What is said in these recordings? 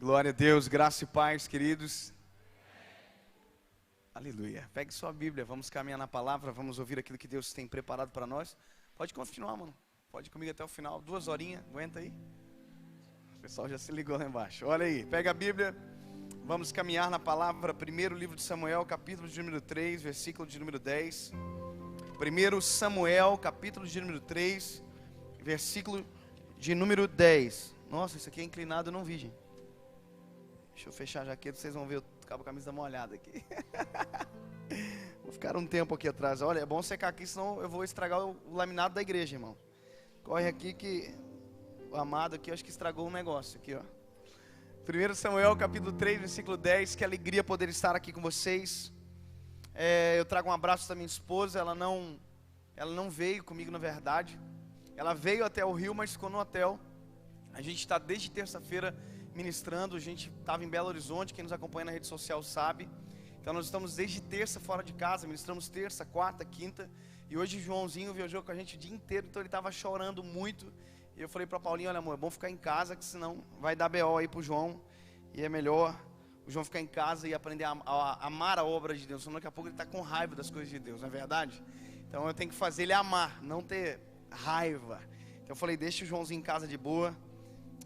Glória a Deus, graça e paz, queridos. Aleluia. Pegue sua Bíblia, vamos caminhar na palavra, vamos ouvir aquilo que Deus tem preparado para nós. Pode continuar, mano. Pode ir comigo até o final, 2 horinhas, aguenta aí. O pessoal já se ligou lá embaixo. Olha aí, pega a Bíblia, vamos caminhar na palavra. Primeiro livro de Samuel, capítulo de número 3, versículo de número 10. Primeiro Samuel, capítulo de número 3, versículo de número 10. Nossa, isso aqui é inclinado, eu não vi, gente. Deixa eu fechar a jaqueta, vocês vão ver eu ficar com a camisa molhada aqui. Vou ficar um tempo aqui atrás. Olha, é bom secar aqui, senão eu vou estragar o laminado da igreja, irmão. Corre aqui que o amado aqui, eu acho que estragou um negócio aqui, ó. 1 Samuel, capítulo 3, versículo 10. Que alegria poder estar aqui com vocês. Eu trago um abraço da minha esposa. Ela não veio comigo, na verdade. Ela veio até o Rio, mas ficou no hotel. A gente está desde terça-feira ministrando. A gente estava em Belo Horizonte, quem nos acompanha na rede social sabe. Então nós estamos desde terça fora de casa, ministramos terça, quarta, quinta. E hoje o Joãozinho viajou com a gente o dia inteiro, então ele estava chorando muito. E eu falei para Paulinho, olha amor, é bom ficar em casa, que senão vai dar BO aí pro João. E é melhor o João ficar em casa e aprender a amar a obra de Deus, senão daqui a pouco ele está com raiva das coisas de Deus, não é verdade? Então eu tenho que fazer ele amar, não ter raiva. Então eu falei, deixa o Joãozinho em casa de boa.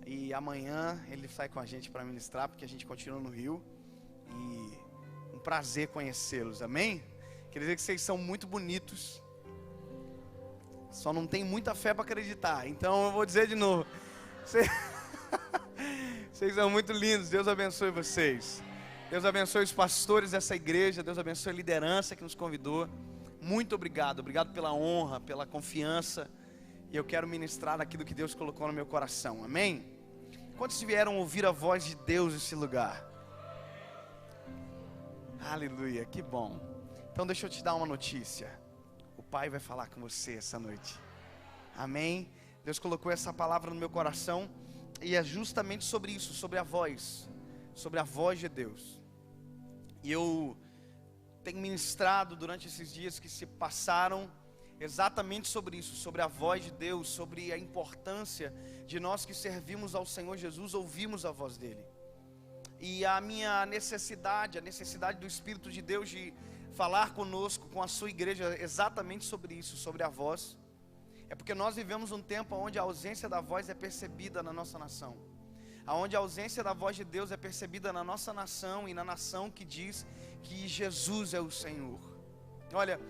E amanhã ele sai com a gente para ministrar, porque a gente continua no Rio. E um prazer conhecê-los, amém? Quer dizer que vocês são muito bonitos. Só não tem muita fé para acreditar. Então eu vou dizer de novo. Vocês são muito lindos, Deus abençoe vocês. Deus abençoe os pastores dessa igreja. Deus abençoe a liderança que nos convidou. Muito obrigado, obrigado pela honra, pela confiança. E eu quero ministrar aquilo que Deus colocou no meu coração, amém? Quantos vieram ouvir a voz de Deus nesse lugar? Aleluia, que bom. Então deixa eu te dar uma notícia. O Pai vai falar com você essa noite, amém? Deus colocou essa palavra no meu coração. E é justamente sobre isso, sobre a voz de Deus. E eu tenho ministrado durante esses dias que se passaram exatamente sobre isso, sobre a voz de Deus, sobre a importância de nós que servimos ao Senhor Jesus, ouvirmos a voz dEle. E a minha necessidade, a necessidade do Espírito de Deus de falar conosco, com a sua igreja, exatamente sobre isso, sobre a voz. É porque nós vivemos um tempo onde a ausência da voz é percebida na nossa nação, onde a ausência da voz de Deus é percebida na nossa nação e na nação que diz que Jesus é o Senhor. Olha,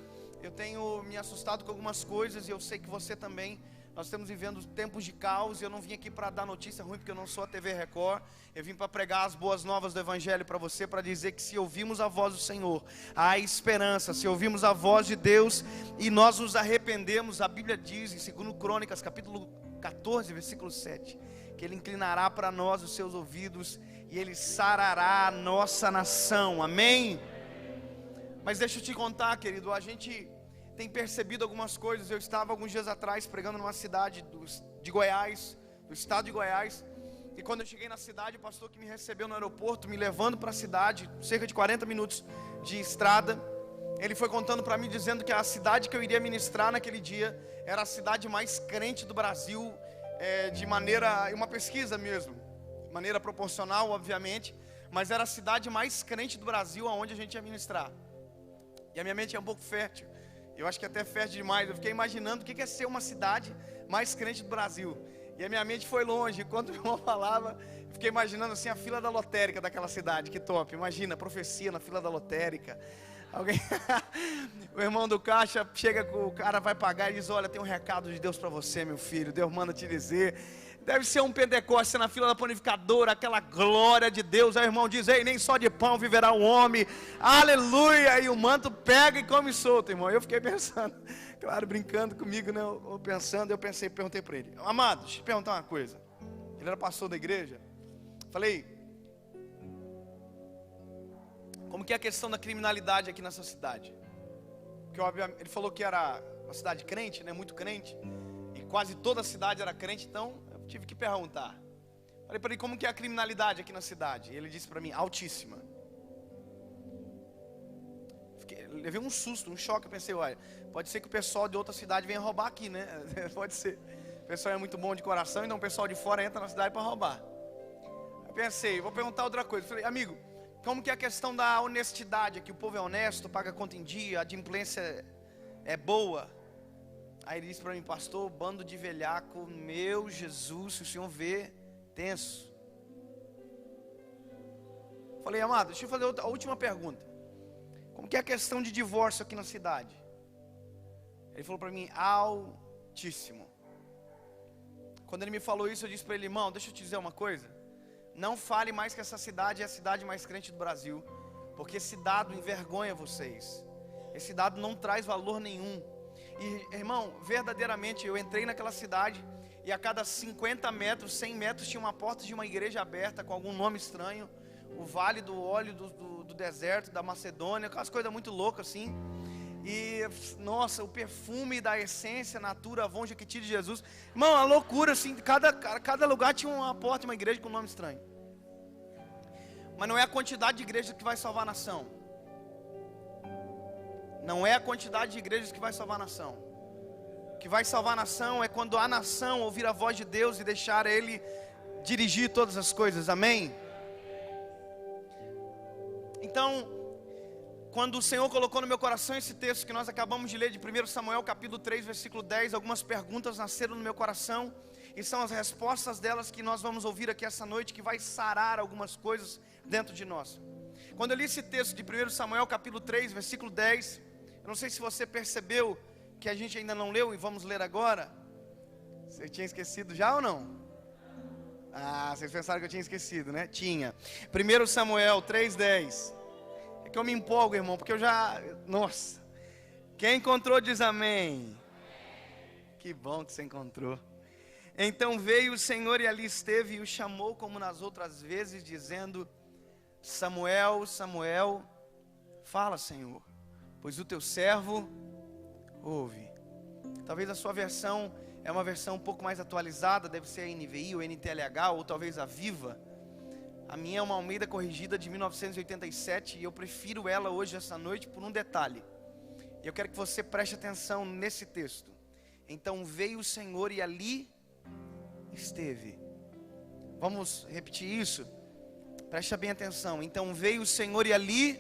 eu tenho me assustado com algumas coisas e eu sei que você também. Nós estamos vivendo tempos de caos e eu não vim aqui para dar notícia ruim porque eu não sou a TV Record. Eu vim para pregar as boas novas do Evangelho para você, para dizer que se ouvirmos a voz do Senhor, há esperança. Se ouvirmos a voz de Deus e nós nos arrependemos, a Bíblia diz em 2 Crônicas, capítulo 14, versículo 7, que Ele inclinará para nós os seus ouvidos e Ele sarará a nossa nação, amém? Mas deixa eu te contar, querido, a gente tem percebido algumas coisas. Eu estava alguns dias atrás pregando numa cidade de Goiás, do estado de Goiás. E quando eu cheguei na cidade, o pastor que me recebeu no aeroporto, me levando para a cidade, cerca de 40 minutos de estrada, ele foi contando para mim, dizendo que a cidade que eu iria ministrar naquele dia era a cidade mais crente do Brasil, de maneira, uma pesquisa mesmo, de maneira proporcional, obviamente, mas era a cidade mais crente do Brasil aonde a gente ia ministrar. E a minha mente é um pouco fértil. Eu acho que até fértil demais. Eu fiquei imaginando o que é ser uma cidade mais crente do Brasil. E a minha mente foi longe. E quando o irmão falava, eu fiquei imaginando assim a fila da lotérica daquela cidade. Que top. Imagina, profecia na fila da lotérica. Alguém... O irmão do caixa chega, o cara vai pagar e diz, olha, tem um recado de Deus para você, meu filho. Deus manda te dizer. Deve ser um Pentecoste na fila da panificadora, aquela glória de Deus. Aí o irmão diz, ei, nem só de pão viverá o homem, aleluia. E o manto pega e come solto, irmão. Eu fiquei pensando, claro, brincando comigo, né? Eu perguntei para ele, amado, deixa eu te perguntar uma coisa. Ele era pastor da igreja. Falei, como que é a questão da criminalidade aqui nessa cidade? Porque obviamente, ele falou que era uma cidade crente, né? Muito crente. E quase toda a cidade era crente, então tive que perguntar. Falei para ele, como que é a criminalidade aqui na cidade? E ele disse para mim, altíssima. Levei um susto, um choque. Eu pensei, olha, pode ser que o pessoal de outra cidade venha roubar aqui, né? Pode ser. O pessoal é muito bom de coração, então o pessoal de fora entra na cidade para roubar. Pensei, vou perguntar outra coisa. Falei, amigo, como que é a questão da honestidade aqui? O povo é honesto, paga conta em dia, a adimplência é boa. Aí ele disse para mim, pastor, bando de velhaco, meu Jesus, se o senhor vê, tenso. Falei, amado, deixa eu fazer a última pergunta. Como que é a questão de divórcio aqui na cidade? Ele falou para mim, altíssimo. Quando ele me falou isso, eu disse para ele, irmão, deixa eu te dizer uma coisa. Não fale mais que essa cidade é a cidade mais crente do Brasil, porque esse dado envergonha vocês. Esse dado não traz valor nenhum. E, irmão, verdadeiramente, eu entrei naquela cidade e a cada 50 metros, 100 metros, tinha uma porta de uma igreja aberta com algum nome estranho. O Vale do Óleo do Deserto, da Macedônia, aquelas coisas muito loucas assim. E, nossa, o perfume da essência, Natura, Avon, Jequiti de Jesus. Irmão, a loucura assim, cada lugar tinha uma porta de uma igreja com um nome estranho. Mas não é a quantidade de igrejas que vai salvar a nação. Não é a quantidade de igrejas que vai salvar a nação. O que vai salvar a nação é quando a nação ouvir a voz de Deus e deixar Ele dirigir todas as coisas, amém? Então, quando o Senhor colocou no meu coração esse texto que nós acabamos de ler de 1 Samuel capítulo 3, versículo 10, algumas perguntas nasceram no meu coração, e são as respostas delas que nós vamos ouvir aqui essa noite, que vai sarar algumas coisas dentro de nós. Quando eu li esse texto de 1 Samuel capítulo 3, versículo 10, eu não sei se você percebeu que a gente ainda não leu e vamos ler agora. Você tinha esquecido já ou não? Ah, vocês pensaram que eu tinha esquecido, né? Tinha. 1 Samuel 3:10. É que eu me empolgo, irmão, porque eu já... Nossa. Quem encontrou diz amém. Que bom que você encontrou. Então veio o Senhor e ali esteve e o chamou como nas outras vezes, dizendo: Samuel, Samuel. Fala, Senhor, pois o teu servo ouve. Talvez a sua versão é uma versão um pouco mais atualizada, deve ser a NVI ou NTLH, ou talvez a Viva. A minha é uma Almeida corrigida de 1987 e eu prefiro ela hoje, essa noite, por um detalhe. E eu quero que você preste atenção nesse texto. Então veio o Senhor e ali esteve. Vamos repetir isso? Preste bem atenção. Então veio o Senhor e ali...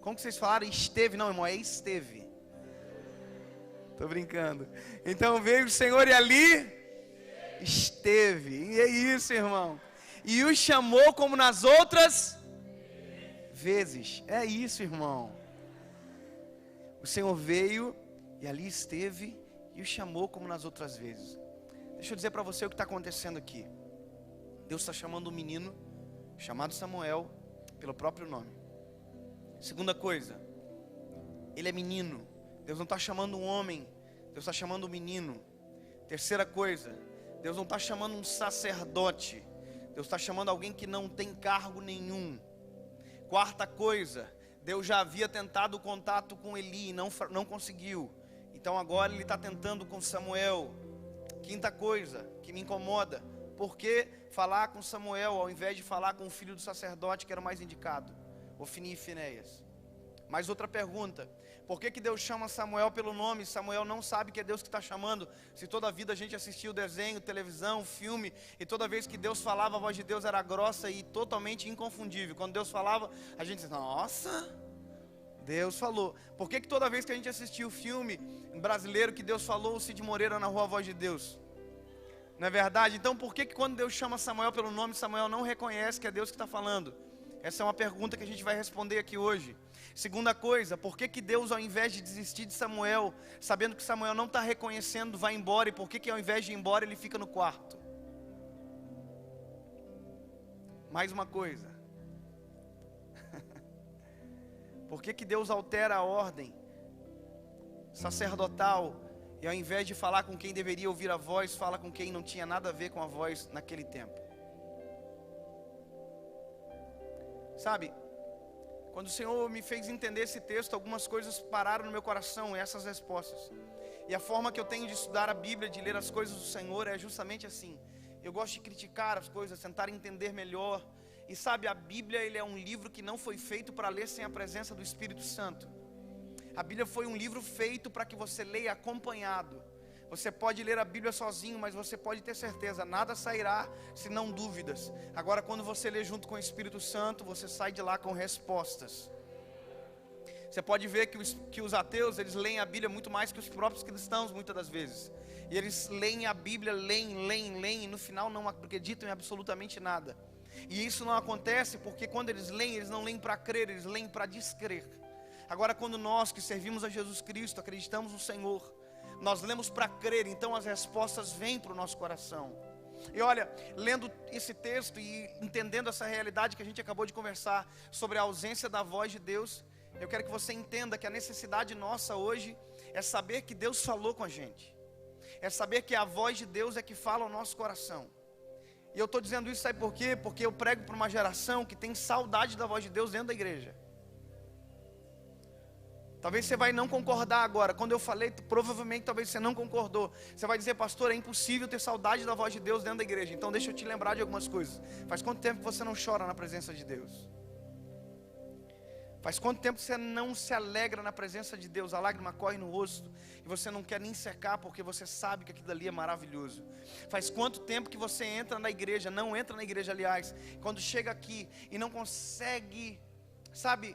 Como que vocês falaram? Esteve? Não, irmão, é esteve. Estou brincando. Então veio o Senhor e ali esteve. E é isso, irmão. E o chamou como nas outras vezes. É isso, irmão. O Senhor veio e ali esteve e o chamou como nas outras vezes. Deixa eu dizer para você o que está acontecendo aqui. Deus está chamando um menino chamado Samuel pelo próprio nome. Segunda coisa, ele é menino. Deus não está chamando um homem, Deus está chamando um menino. Terceira coisa, Deus não está chamando um sacerdote, Deus está chamando alguém que não tem cargo nenhum. Quarta coisa, Deus já havia tentado o contato com Eli e não conseguiu. Então agora ele está tentando com Samuel. Quinta coisa que me incomoda, por que falar com Samuel ao invés de falar com o filho do sacerdote que era o mais indicado, Ofni e Finéias? Mais outra pergunta, por que Deus chama Samuel pelo nome? Samuel não sabe que é Deus que está chamando. Se toda a vida a gente assistiu desenho, televisão, filme, e toda vez que Deus falava, a voz de Deus era grossa e totalmente inconfundível. Quando Deus falava, a gente dizia, nossa, Deus falou. Por que toda vez que a gente assistiu o filme brasileiro que Deus falou, o Cid Moreira narrou a voz de Deus? Não é verdade? Então por que quando Deus chama Samuel pelo nome, Samuel não reconhece que é Deus que está falando? Essa é uma pergunta que a gente vai responder aqui hoje. Segunda coisa, por que Deus, ao invés de desistir de Samuel, sabendo que Samuel não está reconhecendo, vai embora? E por que ao invés de ir embora, ele fica no quarto? Mais uma coisa. Por que Deus altera a ordem sacerdotal e ao invés de falar com quem deveria ouvir a voz, fala com quem não tinha nada a ver com a voz naquele tempo? Sabe, quando o Senhor me fez entender esse texto, algumas coisas pararam no meu coração, essas respostas. E a forma que eu tenho de estudar a Bíblia, de ler as coisas do Senhor, é justamente assim. Eu gosto de criticar as coisas, tentar entender melhor. E sabe, a Bíblia, ele é um livro que não foi feito para ler sem a presença do Espírito Santo. A Bíblia foi um livro feito para que você leia acompanhado. Você pode ler a Bíblia sozinho, mas você pode ter certeza, nada sairá senão dúvidas. Agora, quando você lê junto com o Espírito Santo, você sai de lá com respostas. Você pode ver que os ateus, eles leem a Bíblia muito mais que os próprios cristãos, muitas das vezes. E eles leem a Bíblia, leem, e no final não acreditam em absolutamente nada. E isso não acontece porque quando eles não leem para crer, eles leem para descrer. Agora, quando nós que servimos a Jesus Cristo, acreditamos no Senhor, nós lemos para crer, então as respostas vêm para o nosso coração. E olha, lendo esse texto e entendendo essa realidade que a gente acabou de conversar sobre a ausência da voz de Deus, eu quero que você entenda que a necessidade nossa hoje é saber que Deus falou com a gente. É saber que a voz de Deus é que fala ao nosso coração. E eu estou dizendo isso, sabe por quê? Porque eu prego para uma geração que tem saudade da voz de Deus dentro da igreja. Talvez você vai não concordar agora. Quando eu falei, provavelmente talvez você não concordou. Você vai dizer, pastor, é impossível ter saudade da voz de Deus dentro da igreja. Então deixa eu te lembrar de algumas coisas. Faz quanto tempo que você não chora na presença de Deus? Faz quanto tempo você não se alegra na presença de Deus? A lágrima corre no rosto e você não quer nem secar porque você sabe que aquilo ali é maravilhoso. Faz quanto tempo que você entra na igreja, não entra na igreja, aliás, quando chega aqui e não consegue, sabe,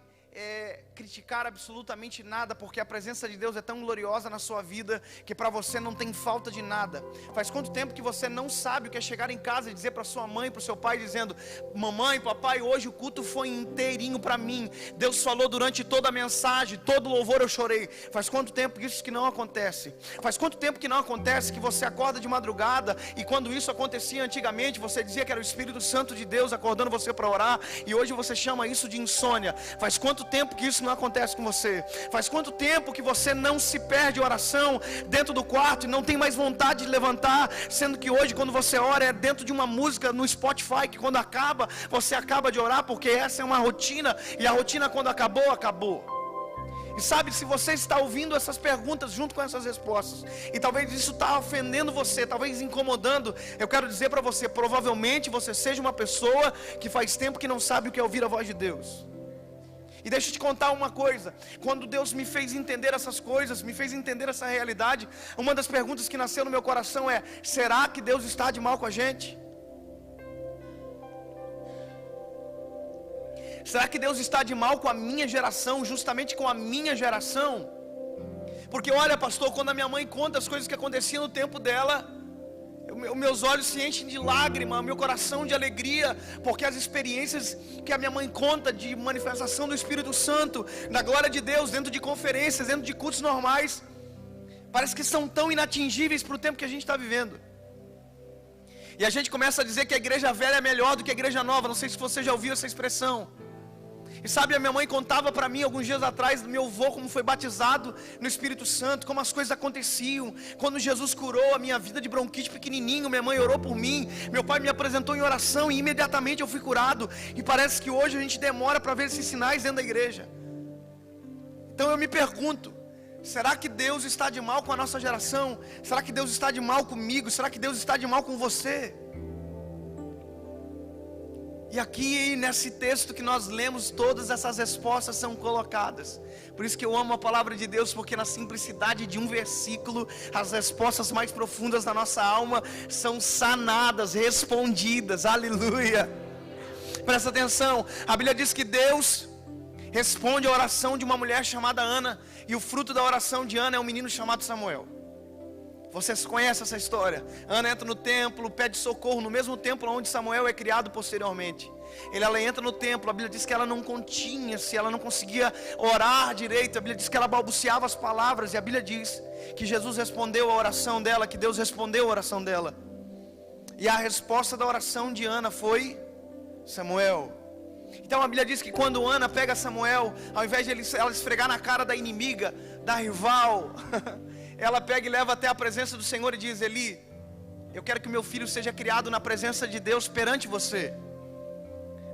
criticar absolutamente nada, porque a presença de Deus é tão gloriosa na sua vida, que para você não tem falta de nada. Faz quanto tempo que você não sabe o que é chegar em casa e dizer para sua mãe, para o seu pai, dizendo, mamãe, papai, hoje o culto foi inteirinho para mim, Deus falou durante toda a mensagem, todo o louvor eu chorei. Faz quanto tempo isso que não acontece? Faz quanto tempo que não acontece que você acorda de madrugada, e quando isso acontecia antigamente, você dizia que era o Espírito Santo de Deus acordando você para orar, e hoje você chama isso de insônia? Faz quanto tempo que isso não acontece com você? Faz quanto tempo que você não se perde em oração dentro do quarto e não tem mais vontade de levantar, sendo que hoje quando você ora é dentro de uma música no Spotify, que quando acaba, você acaba de orar, porque essa é uma rotina, e a rotina quando acabou, acabou. E sabe, se você está ouvindo essas perguntas junto com essas respostas, e talvez isso está ofendendo você, talvez incomodando, eu quero dizer para você, provavelmente você seja uma pessoa que faz tempo que não sabe o que é ouvir a voz de Deus. E deixa eu te contar uma coisa, quando Deus me fez entender essas coisas, me fez entender essa realidade, uma das perguntas que nasceu no meu coração é, será que Deus está de mal com a gente? Será que Deus está de mal com a minha geração, justamente com a minha geração? Porque olha, pastor, quando a minha mãe conta as coisas que aconteciam no tempo dela, meus olhos se enchem de lágrima, meu coração de alegria, porque as experiências que a minha mãe conta de manifestação do Espírito Santo, da glória de Deus, dentro de conferências, dentro de cultos normais, parece que são tão inatingíveis para o tempo que a gente está vivendo. E a gente começa a dizer que a igreja velha é melhor do que a igreja nova. Não sei se você já ouviu essa expressão. E sabe, a minha mãe contava para mim alguns dias atrás do meu avô, como foi batizado no Espírito Santo, como as coisas aconteciam. Quando Jesus curou a minha vida de bronquite pequenininho, minha mãe orou por mim, meu pai me apresentou em oração e imediatamente eu fui curado. E parece que hoje a gente demora para ver esses sinais dentro da igreja. Então eu me pergunto, será que Deus está de mal com a nossa geração? Será que Deus está de mal comigo? Será que Deus está de mal com você? E aqui nesse texto que nós lemos, todas essas respostas são colocadas. Por isso que eu amo a palavra de Deus, porque na simplicidade de um versículo, as respostas mais profundas da nossa alma são sanadas, respondidas. Aleluia. Presta atenção, a Bíblia diz que Deus responde a oração de uma mulher chamada Ana, e o fruto da oração de Ana é um menino chamado Samuel. Vocês conhecem essa história? Ana entra no templo, pede socorro no mesmo templo onde Samuel é criado posteriormente. Ela entra no templo, a Bíblia diz que ela não continha-se, ela não conseguia orar direito. A Bíblia diz que ela balbuciava as palavras, e a Bíblia diz que Jesus respondeu a oração dela, que Deus respondeu a oração dela. E a resposta da oração de Ana foi Samuel. Então a Bíblia diz que quando Ana pega Samuel, ao invés de ela esfregar na cara da inimiga, da rival, ela pega e leva até a presença do Senhor e diz: Eli, eu quero que meu filho seja criado na presença de Deus perante você.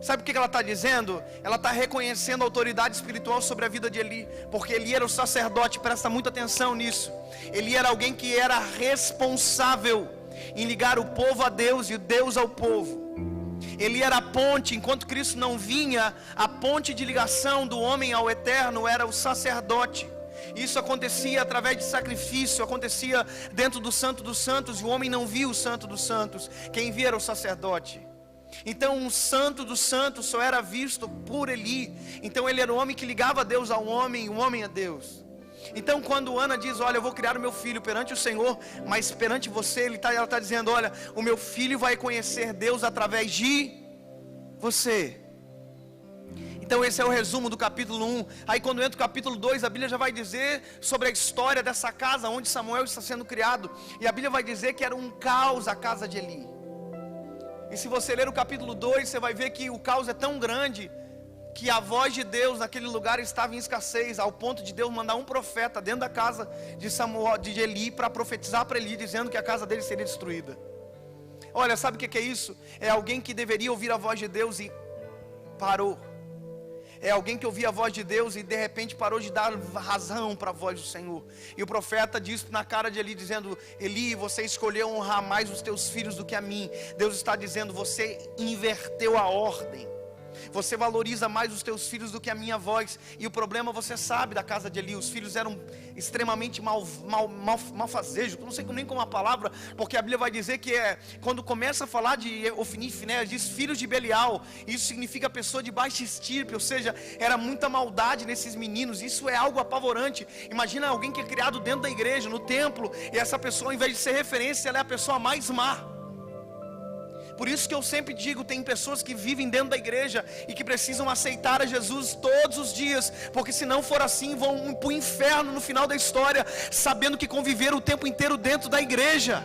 Sabe o que ela está dizendo? Ela está reconhecendo a autoridade espiritual sobre a vida de Eli, porque Eli era o sacerdote, presta muita atenção nisso. Eli era alguém que era responsável em ligar o povo a Deus e o Deus ao povo. Ele era a ponte, enquanto Cristo não vinha, a ponte de ligação do homem ao eterno era o sacerdote. Isso acontecia através de sacrifício, acontecia dentro do Santo dos Santos, e o homem não via o Santo dos Santos, quem via era o sacerdote. Então o Santo dos Santos só era visto por Eli. Então ele era o homem que ligava Deus ao homem e o homem a Deus. Então quando Ana diz, olha, eu vou criar o meu filho perante o Senhor, mas perante você, ela está dizendo, olha, o meu filho vai conhecer Deus através de você. Então esse é o resumo do capítulo 1. Aí quando entra o capítulo 2, a Bíblia já vai dizer sobre a história dessa casa onde Samuel está sendo criado. E a Bíblia vai dizer que era um caos a casa de Eli. E se você ler o capítulo 2, você vai ver que o caos é tão grande que a voz de Deus naquele lugar estava em escassez, ao ponto de Deus mandar um profeta dentro da casa de Eli para profetizar para Eli, dizendo que a casa dele seria destruída. Olha, sabe o que é isso? É alguém que deveria ouvir a voz de Deus e parou. É alguém que ouvia a voz de Deus e de repente parou de dar razão para a voz do Senhor. E o profeta disse na cara de Eli, dizendo, Eli, você escolheu honrar mais os teus filhos do que a mim. Deus está dizendo, você inverteu a ordem. Você valoriza mais os teus filhos do que a minha voz. E o problema, você sabe, da casa de Eli, os filhos eram extremamente malfazejos. Não sei nem como a palavra, porque a Bíblia vai dizer que quando começa a falar de Ofni e Finéias, diz filhos de Belial. Isso significa pessoa de baixa estirpe, ou seja, era muita maldade nesses meninos. Isso é algo apavorante. Imagina alguém que é criado dentro da igreja, no templo, e essa pessoa, ao invés de ser referência, ela é a pessoa mais má. Por isso que eu sempre digo, tem pessoas que vivem dentro da igreja e que precisam aceitar a Jesus todos os dias, porque se não for assim, vão para o inferno no final da história, sabendo que conviveram o tempo inteiro dentro da igreja.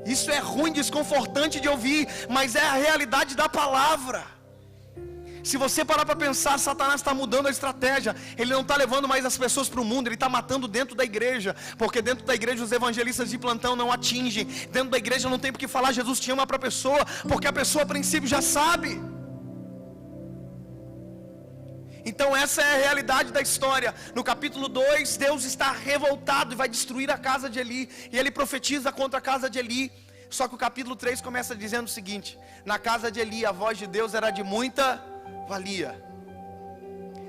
Isso é ruim, desconfortante de ouvir, mas é a realidade da palavra. Se você parar para pensar, Satanás está mudando a estratégia. Ele não está levando mais as pessoas para o mundo, ele está matando dentro da igreja. Porque dentro da igreja os evangelistas de plantão não atingem. Dentro da igreja não tem porque falar Jesus te ama para a pessoa, porque a pessoa a princípio já sabe. Então essa é a realidade da história. No capítulo 2, Deus está revoltado e vai destruir a casa de Eli. E ele profetiza contra a casa de Eli. Só que o capítulo 3 começa dizendo o seguinte: na casa de Eli a voz de Deus era de muita valia.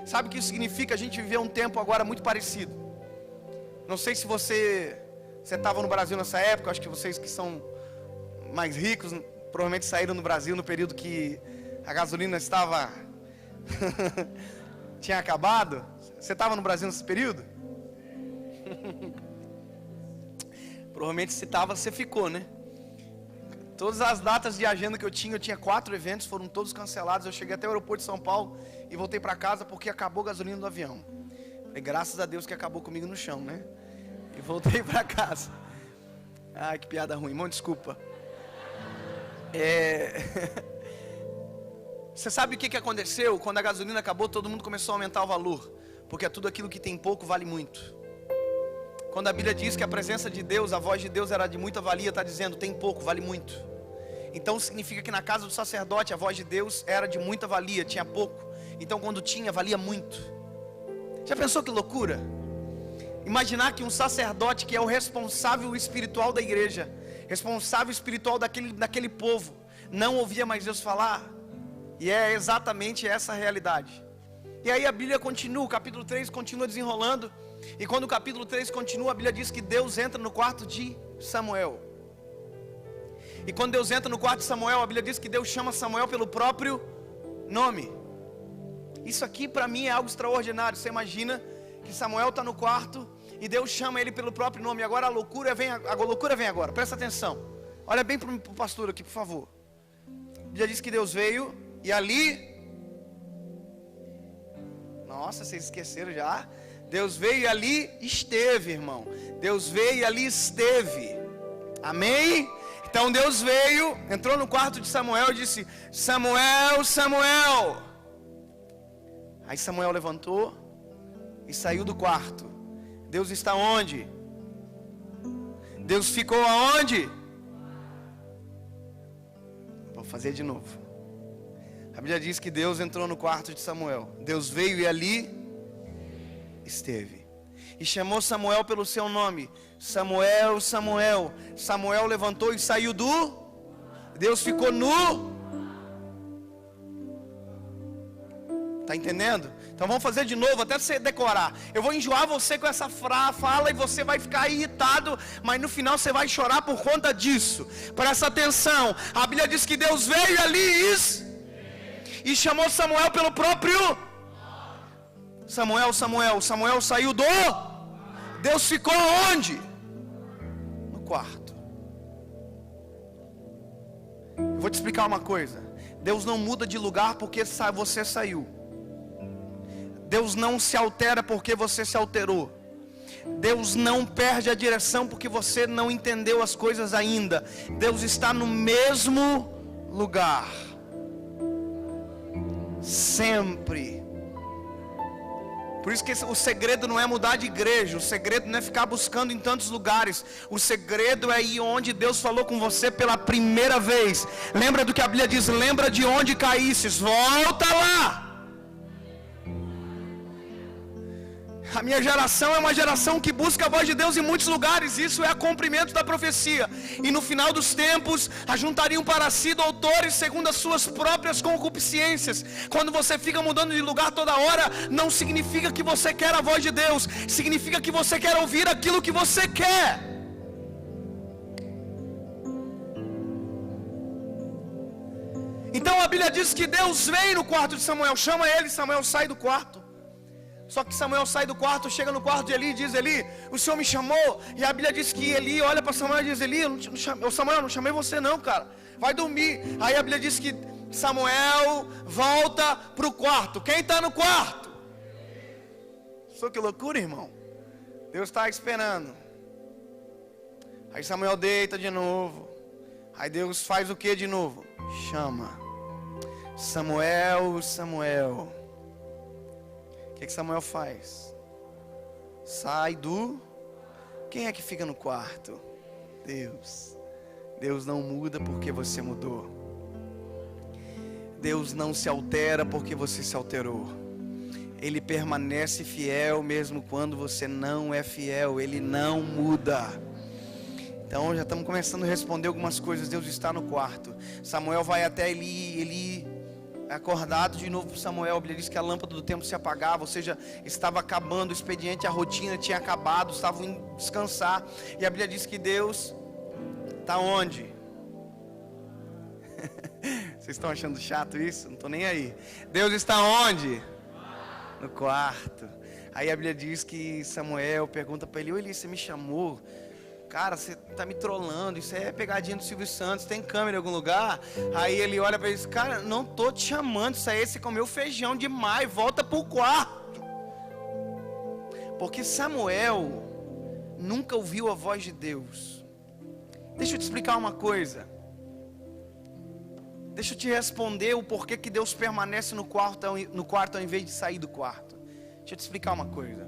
Sabe o que isso significa? A gente viveu um tempo agora muito parecido. Não sei se você estava no Brasil nessa época. Acho que vocês que são mais ricos provavelmente saíram no Brasil no período que a gasolina estava tinha acabado. Você estava no Brasil nesse período? Provavelmente se estava, você ficou, né? Todas as datas de agenda que eu tinha 4 eventos, foram todos cancelados. Eu cheguei até o aeroporto de São Paulo e voltei para casa porque acabou a gasolina do avião. Falei, graças a Deus que acabou comigo no chão, né? E voltei para casa. Ai, que piada ruim, irmão, desculpa. Você sabe o que aconteceu? Quando a gasolina acabou, todo mundo começou a aumentar o valor, porque tudo aquilo que tem pouco vale muito. Quando a Bíblia diz que a presença de Deus, a voz de Deus era de muita valia, está dizendo, tem pouco, vale muito. Então significa que na casa do sacerdote a voz de Deus era de muita valia, tinha pouco. Então quando tinha, valia muito. Já pensou que loucura? Imaginar que um sacerdote que é o responsável espiritual da igreja, responsável espiritual daquele povo, não ouvia mais Deus falar. E é exatamente essa a realidade. E aí a Bíblia continua, o capítulo 3 continua desenrolando. E quando o capítulo 3 continua, a Bíblia diz que Deus entra no quarto de Samuel. E quando Deus entra no quarto de Samuel, a Bíblia diz que Deus chama Samuel pelo próprio nome. Isso aqui para mim é algo extraordinário. Você imagina que Samuel está no quarto e Deus chama ele pelo próprio nome. Agora a loucura vem agora, presta atenção. Olha bem para o pastor aqui, por favor. A Bíblia diz que Deus veio e ali... Nossa, vocês esqueceram já? Deus veio e ali esteve, irmão. Deus veio e ali esteve. Amém? Então Deus veio, entrou no quarto de Samuel e disse: Samuel, Samuel. Aí Samuel levantou e saiu do quarto. Deus está onde? Deus ficou aonde? Vou fazer de novo. A Bíblia diz que Deus entrou no quarto de Samuel. Deus veio e ali esteve. E chamou Samuel pelo seu nome. Samuel, Samuel. Samuel levantou e saiu do... Deus ficou no... Está entendendo? Então vamos fazer de novo, até você decorar. Eu vou enjoar você com essa fala e você vai ficar irritado, mas no final você vai chorar por conta disso. Presta atenção, a Bíblia diz que Deus veio ali e chamou Samuel pelo próprio Samuel saiu do... Deus ficou onde? No quarto. Eu vou te explicar uma coisa. Deus não muda de lugar porque você saiu. Deus não se altera porque você se alterou. Deus não perde a direção porque você não entendeu as coisas ainda. Deus está no mesmo lugar. Sempre. Por isso que o segredo não é mudar de igreja. O segredo não é ficar buscando em tantos lugares. O segredo é ir onde Deus falou com você pela primeira vez. Lembra do que a Bíblia diz? Lembra de onde caísses. Volta lá. A minha geração é uma geração que busca a voz de Deus em muitos lugares. Isso é cumprimento da profecia. E no final dos tempos, ajuntariam para si doutores segundo as suas próprias concupiscências. Quando você fica mudando de lugar toda hora, não significa que você quer a voz de Deus. Significa que você quer ouvir aquilo que você quer. Então a Bíblia diz que Deus vem no quarto de Samuel. Chama ele, Samuel sai do quarto. Só que Samuel sai do quarto, chega no quarto de Eli e diz: Eli, o Senhor me chamou. E a Bíblia diz que Eli olha para Samuel e diz: Eli, Samuel, não chamei você não, cara, vai dormir. Aí a Bíblia diz que Samuel volta para o quarto. Quem está no quarto? Só que loucura, irmão. Deus está esperando. Aí Samuel deita de novo. Aí Deus faz o que de novo? Chama: Samuel, Samuel. O que Samuel faz? Sai do... Quem é que fica no quarto? Deus. Deus não muda porque você mudou. Deus não se altera porque você se alterou. Ele permanece fiel mesmo quando você não é fiel. Ele não muda. Então já estamos começando a responder algumas coisas. Deus está no quarto. Samuel vai até Eli acordado de novo para Samuel. A Bíblia diz que a lâmpada do templo se apagava, ou seja, estava acabando o expediente, a rotina tinha acabado, estavam indo descansar. E a Bíblia diz que Deus está onde? Vocês estão achando chato isso? Não estou nem aí. Deus está onde? No quarto. Aí a Bíblia diz que Samuel pergunta para ele: Eli, você me chamou? Cara, você tá me trollando, isso é pegadinha do Silvio Santos, tem câmera em algum lugar? Aí ele olha para ele e diz: cara, não tô te chamando, isso aí você comeu feijão demais, volta pro quarto. Porque Samuel nunca ouviu a voz de Deus. Deixa eu te explicar uma coisa. Deixa eu te responder o porquê que Deus permanece no quarto ao invés de sair do quarto. Deixa eu te explicar uma coisa.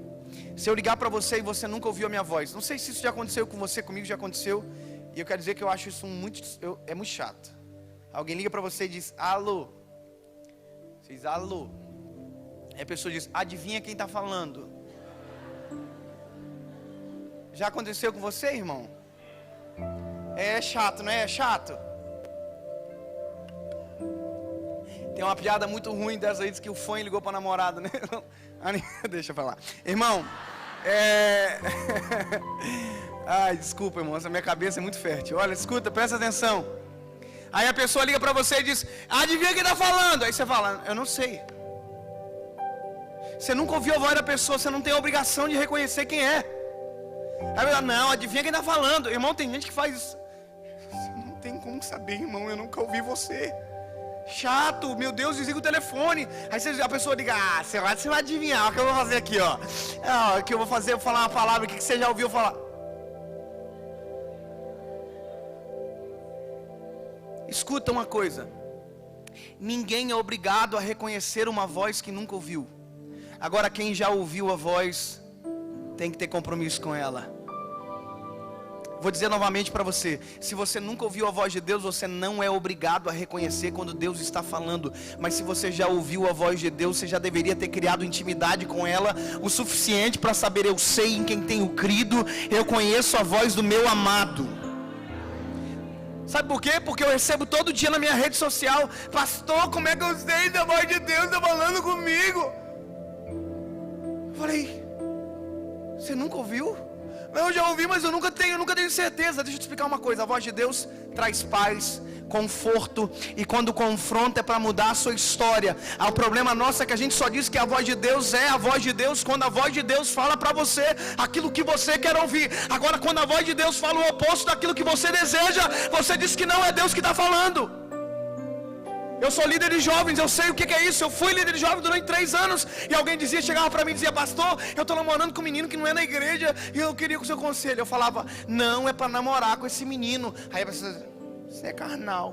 Se eu ligar para você e você nunca ouviu a minha voz, não sei se isso já aconteceu com você, comigo já aconteceu, e eu quero dizer que eu acho isso é muito chato. Alguém liga para você e diz: alô. Você diz: alô. Aí a pessoa diz: adivinha quem está falando? Já aconteceu com você, irmão? É chato, não é? É chato. Tem uma piada muito ruim dessa aí, diz que o fã ligou para a namorada, né? Deixa eu falar. Irmão, ai, desculpa, irmão, essa minha cabeça é muito fértil. Olha, escuta, presta atenção. Aí a pessoa liga para você e diz: adivinha quem está falando? Aí você fala: eu não sei. Você nunca ouviu a voz da pessoa, você não tem a obrigação de reconhecer quem é. Aí ela: não, adivinha quem está falando? Irmão, tem gente que faz isso. Você não tem como saber, irmão, eu nunca ouvi você. Chato, meu Deus, desliga o telefone. Aí a pessoa liga: ah, você vai adivinhar o que eu vou fazer aqui, ó. O que eu vou fazer, eu vou falar uma palavra que você já ouviu falar. Escuta uma coisa: ninguém é obrigado a reconhecer uma voz que nunca ouviu. Agora quem já ouviu a voz tem que ter compromisso com ela. Vou dizer novamente para você: se você nunca ouviu a voz de Deus, você não é obrigado a reconhecer quando Deus está falando. Mas se você já ouviu a voz de Deus, você já deveria ter criado intimidade com ela o suficiente para saber: eu sei em quem tenho crido, eu conheço a voz do meu amado. Sabe por quê? Porque eu recebo todo dia na minha rede social: pastor, como é que eu sei se a voz de Deus está falando comigo? Eu falei: você nunca ouviu? Não, eu já ouvi, mas eu nunca tenho certeza. Deixa eu te explicar uma coisa: a voz de Deus traz paz, conforto, e quando confronta é para mudar a sua história. O problema nosso é que a gente só diz que a voz de Deus é a voz de Deus quando a voz de Deus fala para você aquilo que você quer ouvir. Agora, quando a voz de Deus fala o oposto daquilo que você deseja, você diz que não é Deus que está falando. Eu sou líder de jovens, eu sei o que é isso. Eu fui líder de jovens durante 3 anos. E alguém chegava para mim e dizia: pastor, eu estou namorando com um menino que não é na igreja e eu queria o seu conselho. Eu falava: não é para namorar com esse menino. Aí você é carnal,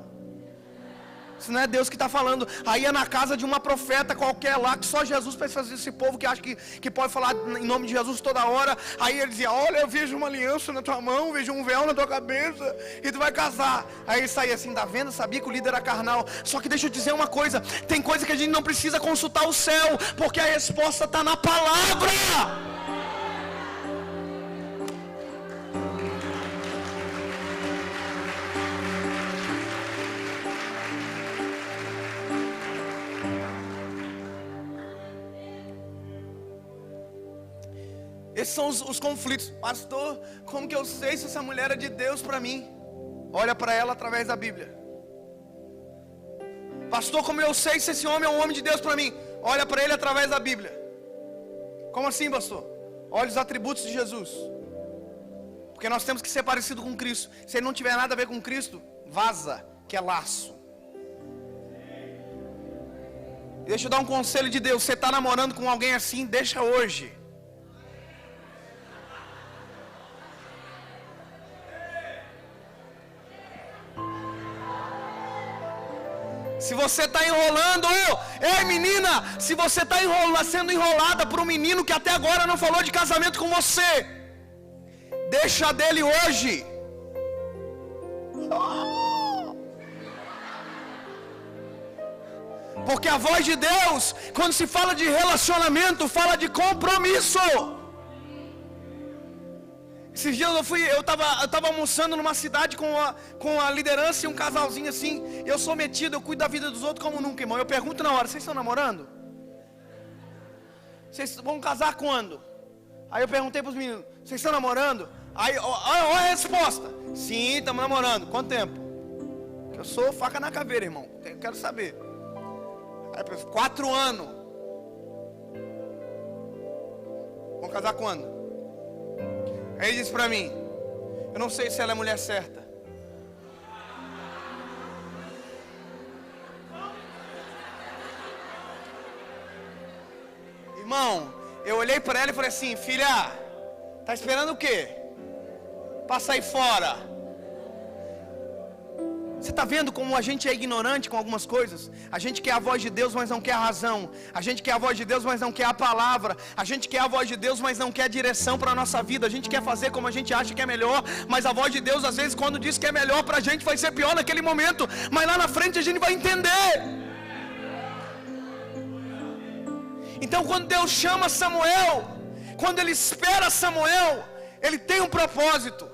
isso não é Deus que está falando. Aí é na casa de uma profeta qualquer lá, que só Jesus para fazer esse povo que acha que pode falar em nome de Jesus toda hora. Aí ele dizia: olha, eu vejo uma aliança na tua mão, vejo um véu na tua cabeça e tu vai casar. Aí ele saía assim: tá vendo? Sabia que o líder era carnal. Só que deixa eu dizer uma coisa: tem coisa que a gente não precisa consultar o céu, porque a resposta está na palavra. Esses são os conflitos. Pastor, como que eu sei se essa mulher é de Deus para mim? Olha para ela através da Bíblia. Pastor, como eu sei se esse homem é um homem de Deus para mim? Olha para ele através da Bíblia. Como assim, pastor? Olha os atributos de Jesus. Porque nós temos que ser parecido com Cristo. Se ele não tiver nada a ver com Cristo, vaza, que é laço. Deixa eu dar um conselho de Deus: você está namorando com alguém assim, deixa hoje. Se você está enrolando, ei menina, se você está sendo enrolada por um menino que até agora não falou de casamento com você, deixa dele hoje. Porque a voz de Deus, quando se fala de relacionamento, fala de compromisso. Esses dias eu estava almoçando numa cidade com a liderança e um casalzinho assim. Eu sou metido, eu cuido da vida dos outros como nunca, irmão. Eu pergunto na hora: vocês estão namorando? Vocês vão casar quando? Aí eu perguntei para os meninos: vocês estão namorando? Aí, olha a resposta: sim, estamos namorando. Quanto tempo? Eu sou faca na caveira, irmão. Eu quero saber. Aí eu pensei: 4 anos. Vão casar quando? Aí ele disse para mim: eu não sei se ela é a mulher certa. Irmão, eu olhei para ela e falei assim: filha, tá esperando o quê? Para sair fora. Você está vendo como a gente é ignorante com algumas coisas? A gente quer a voz de Deus, mas não quer a razão. A gente quer a voz de Deus, mas não quer a palavra. A gente quer a voz de Deus, mas não quer a direção para a nossa vida. A gente quer fazer como a gente acha que é melhor, mas a voz de Deus, às vezes, quando diz que é melhor para a gente, vai ser pior naquele momento. Mas lá na frente a gente vai entender. Então, quando Deus chama Samuel, quando Ele espera Samuel, Ele tem um propósito.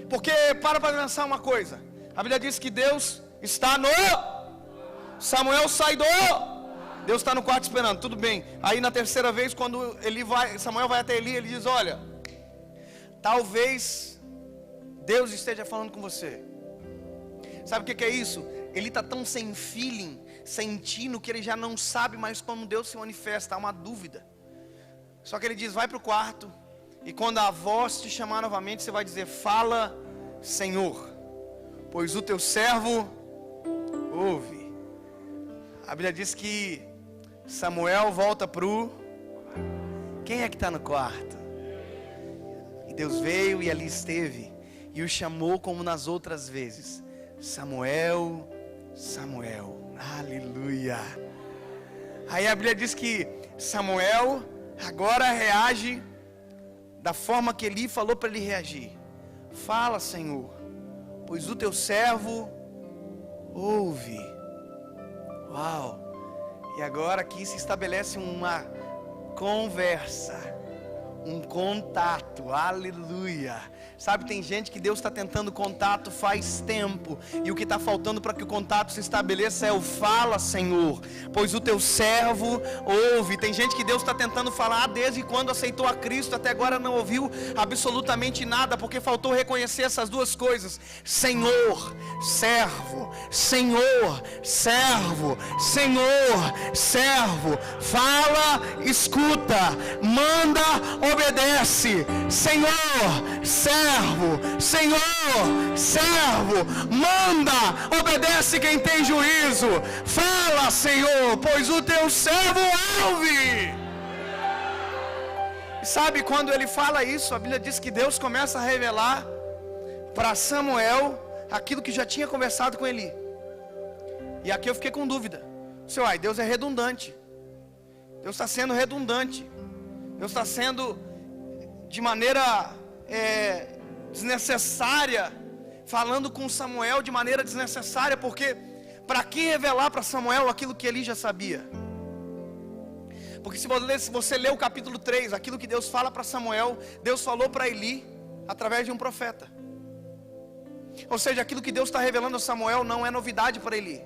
Porque, para pensar uma coisa, a Bíblia diz que Deus está no... Samuel sai do... Deus está no quarto esperando, tudo bem. Aí na terceira vez, quando Samuel vai até Eli, ele diz: olha, talvez Deus esteja falando com você. Sabe o que é isso? Ele está tão sem feeling, sentindo, que ele já não sabe mais como Deus se manifesta. Há uma dúvida. Só que ele diz: vai para o quarto, e quando a voz te chamar novamente, você vai dizer: fala, Senhor, pois o teu servo ouve. A Bíblia diz que Samuel volta para o... Quem é que está no quarto? E Deus veio e ali esteve, e o chamou como nas outras vezes: Samuel, Samuel. Aleluia. Aí a Bíblia diz que Samuel agora reage da forma que Eli falou para ele reagir: fala, Senhor, pois o teu servo ouve. Uau! E agora aqui se estabelece uma conversa. Um contato, aleluia. Sabe, tem gente que Deus está tentando contato faz tempo, e o que está faltando para que o contato se estabeleça é o fala, Senhor, pois o teu servo ouve. Tem gente que Deus está tentando falar desde quando aceitou a Cristo, até agora não ouviu absolutamente nada, porque faltou reconhecer essas duas coisas: Senhor, servo, Senhor, servo, Senhor, servo. Fala, escuta, manda, obedece. Senhor, servo, Senhor, servo, manda, obedece quem tem juízo. Fala, Senhor, pois o teu servo ouve. E sabe, quando ele fala isso, a Bíblia diz que Deus começa a revelar para Samuel aquilo que já tinha conversado com Eli. E aqui eu fiquei com dúvida. Deus é redundante. Deus está sendo redundante. Deus está sendo de maneira desnecessária, falando com Samuel de maneira desnecessária, porque para que revelar para Samuel aquilo que Eli já sabia? Porque se você ler o capítulo 3, aquilo que Deus fala para Samuel, Deus falou para Eli através de um profeta. Ou seja, aquilo que Deus está revelando a Samuel não é novidade para Eli.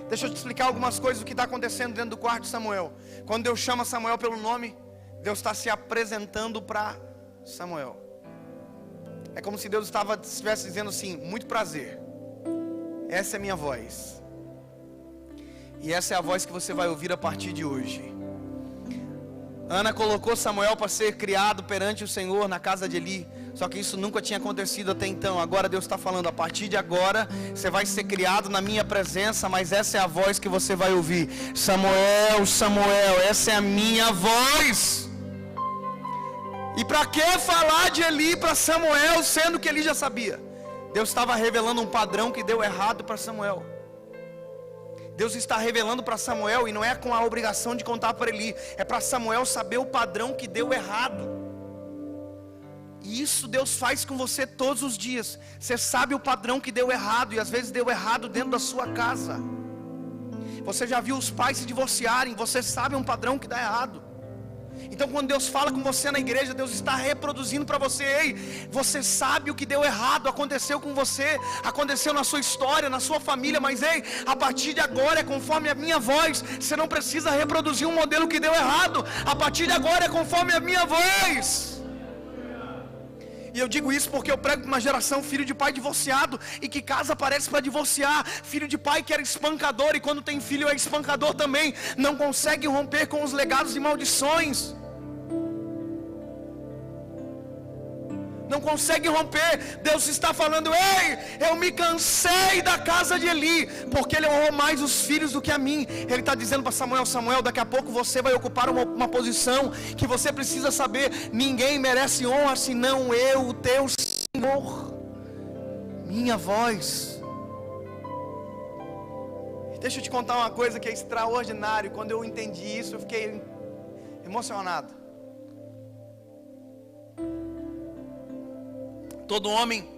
Deixa eu te explicar algumas coisas do que está acontecendo dentro do quarto de Samuel. Quando Deus chama Samuel pelo nome, Deus está se apresentando para Samuel. É como se Deus estivesse dizendo assim: muito prazer, essa é a minha voz, e essa é a voz que você vai ouvir a partir de hoje. Ana colocou Samuel para ser criado perante o Senhor na casa de Eli, só que isso nunca tinha acontecido até então. Agora Deus está falando: a partir de agora você vai ser criado na minha presença, mas essa é a voz que você vai ouvir. Samuel, Samuel, essa é a minha voz. E para que falar de Eli para Samuel, sendo que Eli já sabia? Deus estava revelando um padrão que deu errado para Samuel. Deus está revelando para Samuel, e não é com a obrigação de contar para Eli, é para Samuel saber o padrão que deu errado. E isso Deus faz com você todos os dias. Você sabe o padrão que deu errado, e às vezes deu errado dentro da sua casa. Você já viu os pais se divorciarem, você sabe um padrão que dá errado. Então quando Deus fala com você na igreja, Deus está reproduzindo para você: ei, você sabe o que deu errado, aconteceu com você, aconteceu na sua história, na sua família, mas ei, a partir de agora é conforme a minha voz. Você não precisa reproduzir um modelo que deu errado, a partir de agora é conforme a minha voz. E eu digo isso porque eu prego para uma geração filho de pai divorciado, e que casa parece para divorciar. Filho de pai que era espancador, e quando tem filho é espancador também. Não consegue romper com os legados de maldições. Não consegue romper. Deus está falando: ei, eu me cansei da casa de Eli, porque ele honrou mais os filhos do que a mim. Ele está dizendo para Samuel: Samuel, daqui a pouco você vai ocupar uma posição que você precisa saber. Ninguém merece honra senão eu, o teu Senhor, minha voz. Deixa eu te contar uma coisa que é extraordinária. Quando eu entendi isso, eu fiquei emocionado. Todo homem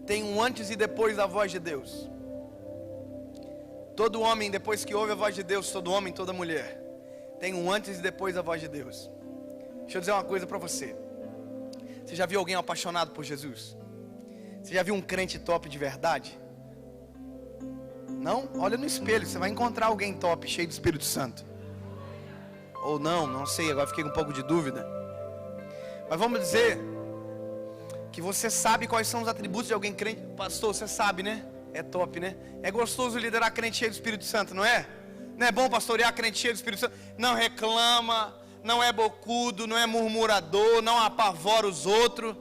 tem um antes e depois da voz de Deus. Todo homem, depois que ouve a voz de Deus, todo homem, toda mulher, tem um antes e depois da voz de Deus. Deixa eu dizer uma coisa para você. Você já viu alguém apaixonado por Jesus? Você já viu um crente top de verdade? Não? Olha no espelho, você vai encontrar alguém top, cheio do Espírito Santo. Ou não sei, agora fiquei com um pouco de dúvida. Mas vamos dizer que você sabe quais são os atributos de alguém crente. Pastor, você sabe, né? É top, né? É gostoso liderar crente cheio do Espírito Santo, não é? Não é bom pastorear crente cheio do Espírito Santo? Não reclama, não é bocudo, não é murmurador, não apavora os outros.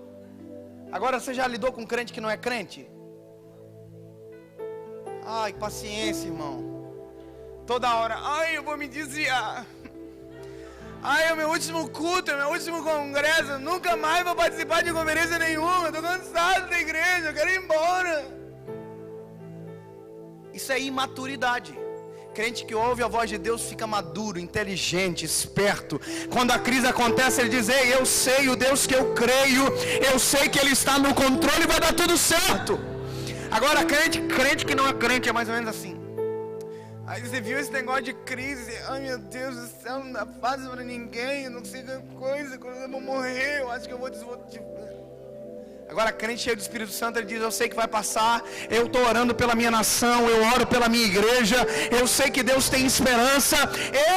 Agora, você já lidou com crente que não é crente? Ai, paciência, irmão. Toda hora: ai, eu vou me desviar. Ai, é o meu último culto, é o meu último congresso, eu nunca mais vou participar de conferência nenhuma, estou cansado da igreja, eu quero ir embora. Isso é imaturidade. Crente que ouve a voz de Deus fica maduro, inteligente, esperto. Quando a crise acontece, ele diz: ei, eu sei o Deus que eu creio, eu sei que Ele está no controle e vai dar tudo certo. Agora crente que não é crente é mais ou menos assim: Aí você viu esse negócio de crise, ai meu Deus do céu, não dá fácil pra ninguém, eu não sei que coisa, quando eu vou morrer, eu acho que eu vou Agora, crente cheio do Espírito Santo, ele diz: eu sei que vai passar, eu estou orando pela minha nação, eu oro pela minha igreja, eu sei que Deus tem esperança,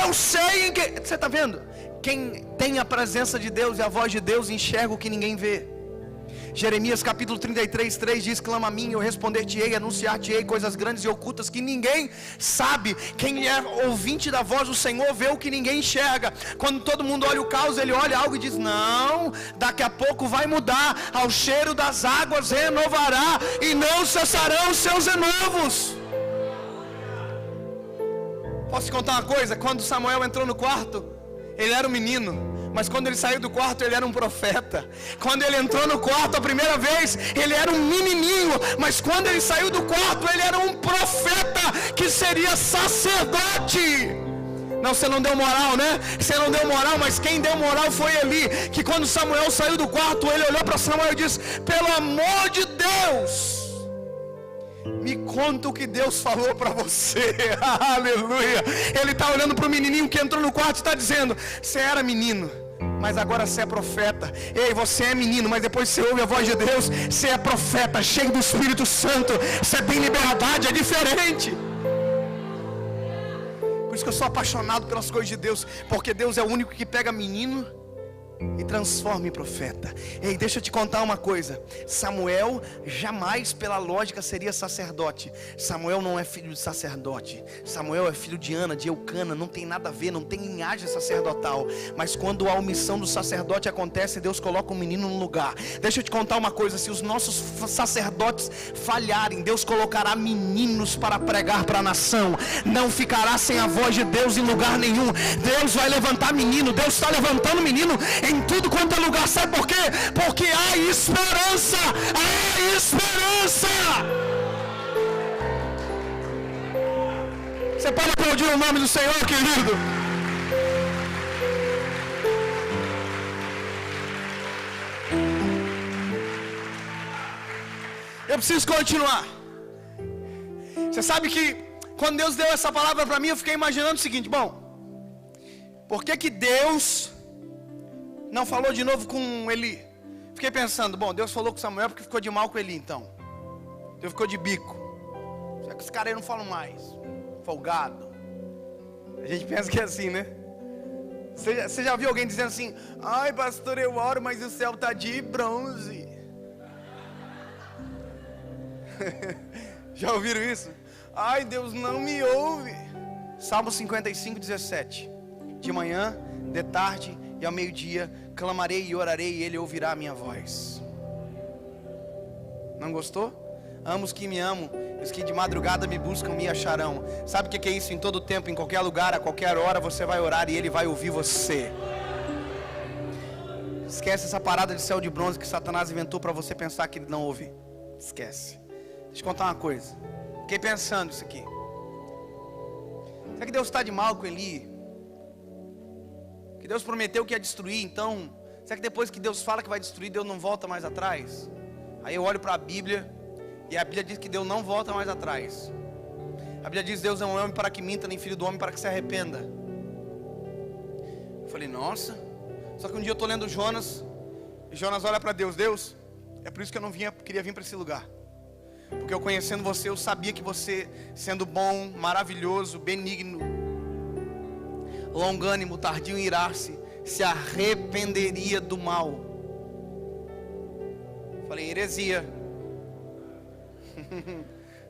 eu sei em que... Você está vendo? Quem tem a presença de Deus e a voz de Deus enxerga o que ninguém vê. Jeremias capítulo 33, 3 diz: clama a mim, eu responder-te-ei, anunciar-te-ei coisas grandes e ocultas que ninguém sabe. Quem é ouvinte da voz do Senhor vê o que ninguém enxerga. Quando todo mundo olha o caos, ele olha algo e diz: não, daqui a pouco vai mudar, ao cheiro das águas renovará, e não cessarão os seus renovos. Posso te contar uma coisa? Quando Samuel entrou no quarto, ele era um menino, mas quando ele saiu do quarto, ele era um profeta. Quando ele entrou no quarto a primeira vez, ele era um menininho, mas quando ele saiu do quarto, ele era um profeta que seria sacerdote. Não, você não deu moral, né? Você não deu moral, mas quem deu moral foi Eli, que quando Samuel saiu do quarto, ele olhou para Samuel e disse: pelo amor de Deus, me conta o que Deus falou para você. Aleluia. Ele está olhando para o menininho que entrou no quarto e está dizendo: você era menino, mas agora você é profeta. Ei, você é menino, mas depois você ouve a voz de Deus, você é profeta, cheio do Espírito Santo, você tem liberdade, é diferente. Por isso que eu sou apaixonado pelas coisas de Deus, porque Deus é o único que pega menino e transforma em profeta. Ei, deixa eu te contar uma coisa. Samuel jamais pela lógica seria sacerdote. Samuel não é filho de sacerdote. Samuel é filho de Ana, de Eucana. Não tem nada a ver, não tem linhagem sacerdotal. Mas quando a omissão do sacerdote acontece, Deus coloca um menino no lugar. Deixa eu te contar uma coisa. Se os nossos sacerdotes falharem, Deus colocará meninos para pregar para a nação. Não ficará sem a voz de Deus em lugar nenhum. Deus vai levantar menino. Deus está levantando menino em tudo quanto é lugar. Sabe por quê? Porque há esperança. Há esperança. Você pode aplaudir o nome do Senhor, querido? Eu preciso continuar. Você sabe que quando Deus deu essa palavra para mim, eu fiquei imaginando o seguinte: bom, por que Deus não falou de novo com Eli? Fiquei pensando: bom, Deus falou com Samuel porque ficou de mal com Eli, então Deus ficou de bico. Será que os caras aí não falam mais? Folgado. A gente pensa que é assim, né? Você já viu alguém dizendo assim: ai pastor, eu oro, mas o céu está de bronze? Já ouviram isso? Ai, Deus não me ouve. Salmo 55, 17. De manhã, de tarde e ao meio-dia clamarei e orarei, e Ele ouvirá a minha voz. Não gostou? Amo os que me amam, os que de madrugada me buscam me acharão. Sabe o que é isso? Em todo tempo, em qualquer lugar, a qualquer hora, você vai orar e Ele vai ouvir você. Esquece essa parada de céu de bronze que Satanás inventou para você pensar que Ele não ouve. Esquece. Deixa eu contar uma coisa. Fiquei pensando isso aqui. Será que Deus está de mal com Eli? Que Deus prometeu que ia destruir, então será que depois que Deus fala que vai destruir, Deus não volta mais atrás? Aí eu olho para a Bíblia, e a Bíblia diz que Deus não volta mais atrás. A Bíblia diz: Deus é um homem para que minta, nem filho do homem para que se arrependa. Eu falei: nossa. Só que um dia eu estou lendo Jonas, e Jonas olha para Deus: Deus, é por isso que eu não queria vir para esse lugar. Porque eu conhecendo você, eu sabia que você, sendo bom, maravilhoso, benigno, longânimo, tardio em irar-se, se arrependeria do mal. Falei: heresia.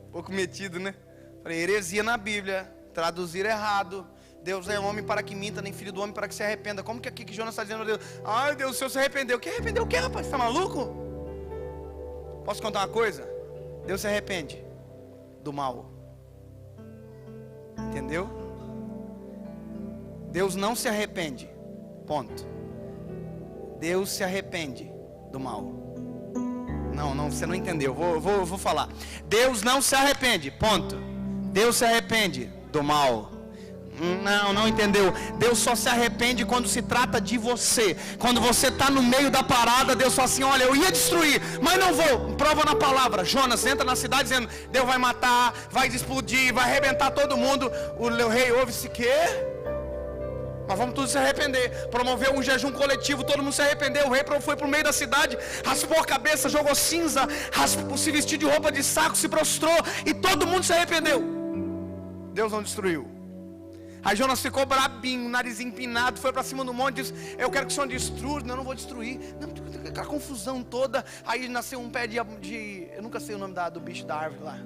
Um pouco metido, né? Falei: heresia na Bíblia, traduzir errado. Deus é homem para que minta, nem filho do homem para que se arrependa. Como que aqui que Jonas está dizendo a Deus: ai Deus, o Senhor se arrependeu? Que arrependeu o que, rapaz? Você está maluco? Posso contar uma coisa? Deus se arrepende do mal. Entendeu? Deus não se arrepende. Ponto. Deus se arrepende do mal. Não, você não entendeu. Vou falar. Deus não se arrepende. Ponto. Deus se arrepende do mal. Não entendeu. Deus só se arrepende quando se trata de você. Quando você está no meio da parada, Deus fala assim: olha, eu ia destruir, mas não vou. Prova na palavra. Jonas entra na cidade dizendo: Deus vai matar, vai explodir, vai arrebentar todo mundo. O rei ouve-se que... Mas vamos todos se arrepender. Promoveu um jejum coletivo, todo mundo se arrependeu. O rei foi para o meio da cidade, raspou a cabeça, jogou cinza, se vestiu de roupa de saco, se prostrou, e todo mundo se arrependeu. Deus não destruiu. Aí Jonas ficou brabinho, nariz empinado, foi para cima do monte e disse: eu quero que o Senhor destrua. Não, não vou destruir. Não, aquela confusão toda. Aí nasceu um pé de eu nunca sei o nome do bicho da árvore lá.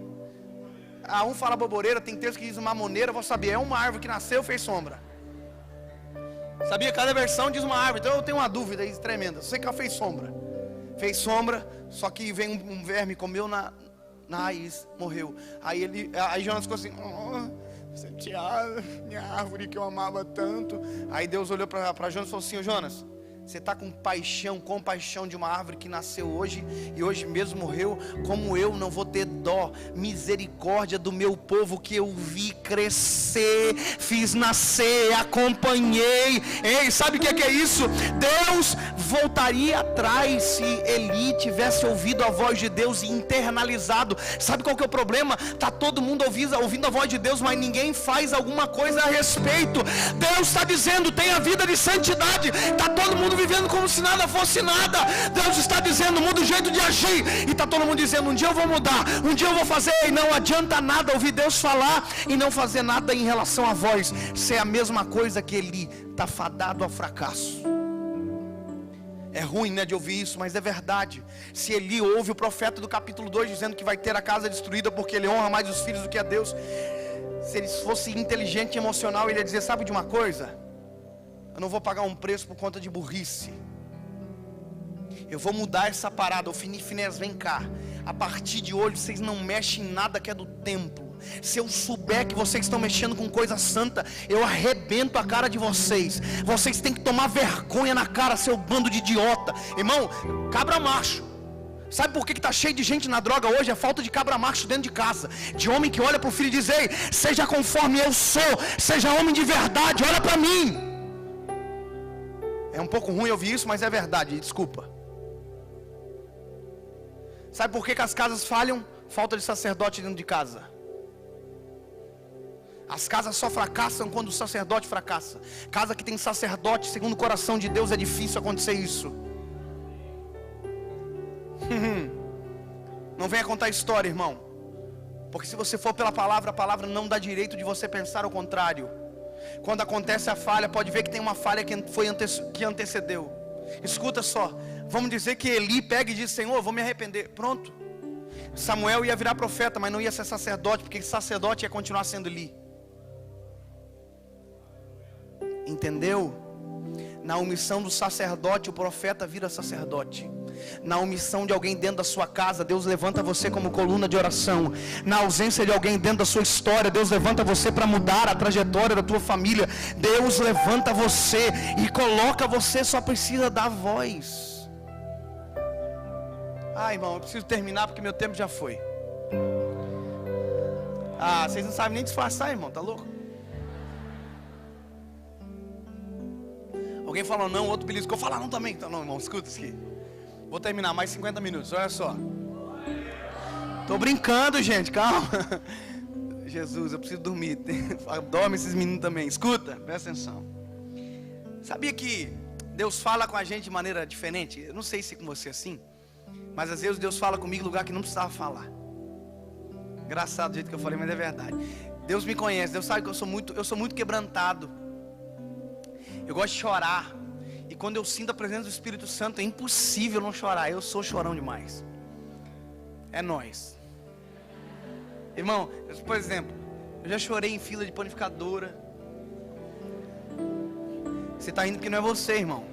Um fala boboreira, tem texto que diz mamoneira, vou saber. É uma árvore que nasceu, fez sombra. Sabia? Cada versão diz uma árvore. Então eu tenho uma dúvida aí tremenda. Eu sei que ela fez sombra. Fez sombra, só que vem um verme, comeu na raiz, morreu. Aí Jonas ficou assim: minha árvore que eu amava tanto. Aí Deus olhou para Jonas e falou assim: Jonas, você está com compaixão de uma árvore que nasceu hoje e hoje mesmo morreu. Como eu não vou ter dó, misericórdia do meu povo que eu vi crescer, fiz nascer, acompanhei. Ei, sabe o que é isso? Deus voltaria atrás se Eli tivesse ouvido a voz de Deus e internalizado. Sabe qual que é o problema? Está todo mundo ouvindo a voz de Deus, mas ninguém faz alguma coisa a respeito. Deus está dizendo: tenha vida de santidade. Está todo mundo vivendo como se nada fosse nada. Deus está dizendo: muda o jeito de agir. E está todo mundo dizendo: um dia eu vou mudar, um dia eu vou fazer. E não adianta nada ouvir Deus falar e não fazer nada em relação à voz. Isso é a mesma coisa que Eli. Está fadado ao fracasso. É ruim, né, de ouvir isso, mas é verdade. Se Eli ouve o profeta do capítulo 2 dizendo que vai ter a casa destruída porque ele honra mais os filhos do que a Deus, se ele fosse inteligente e emocional, ele ia dizer: sabe de uma coisa? Eu não vou pagar um preço por conta de burrice. Eu vou mudar essa parada. Finéias, vem cá. A partir de hoje vocês não mexem em nada que é do templo. Se eu souber que vocês estão mexendo com coisa santa, eu arrebento a cara de vocês. Vocês têm que tomar vergonha na cara, seu bando de idiota. Irmão, cabra macho. Sabe por que está cheio de gente na droga hoje? É falta de cabra macho dentro de casa. De homem que olha para o filho e diz: ei, seja conforme eu sou. Seja homem de verdade, olha para mim. É um pouco ruim ouvir isso, mas é verdade, desculpa. Sabe por que as casas falham? Falta de sacerdote dentro de casa. As casas só fracassam quando o sacerdote fracassa. Casa que tem sacerdote segundo o coração de Deus, é difícil acontecer isso. Não venha contar história, irmão. Porque se você for pela palavra, a palavra não dá direito de você pensar o contrário. Quando acontece a falha, pode ver que tem uma falha que antecedeu. Escuta só. Vamos dizer que Eli pega e diz: Senhor, vou me arrepender. Pronto. Samuel ia virar profeta, mas não ia ser sacerdote, porque sacerdote ia continuar sendo Eli. Entendeu? Na omissão do sacerdote, o profeta vira sacerdote. Na omissão de alguém dentro da sua casa, Deus levanta você como coluna de oração. Na ausência de alguém dentro da sua história, Deus levanta você para mudar a trajetória da tua família. Deus levanta você e coloca você, só precisa dar voz. Irmão, eu preciso terminar porque meu tempo já foi. Vocês não sabem nem disfarçar, irmão, tá louco? Alguém falou não, outro beliscou, falaram também. Então não, irmão, escuta isso aqui. Vou terminar mais 50 minutos, olha só. Tô brincando, gente, calma. Jesus, eu preciso dormir. Dorme esses meninos também. Escuta, presta atenção. Sabia que Deus fala com a gente de maneira diferente? Eu não sei se com você é assim, mas às vezes Deus fala comigo em lugar que não precisava falar. Engraçado do jeito que eu falei, mas é verdade. Deus me conhece, Deus sabe que eu sou muito quebrantado. Eu gosto de chorar. E quando eu sinto a presença do Espírito Santo, é impossível não chorar. Eu sou chorão demais. É nóis. Irmão, por exemplo, eu já chorei em fila de panificadora. Você está rindo porque não é você, irmão.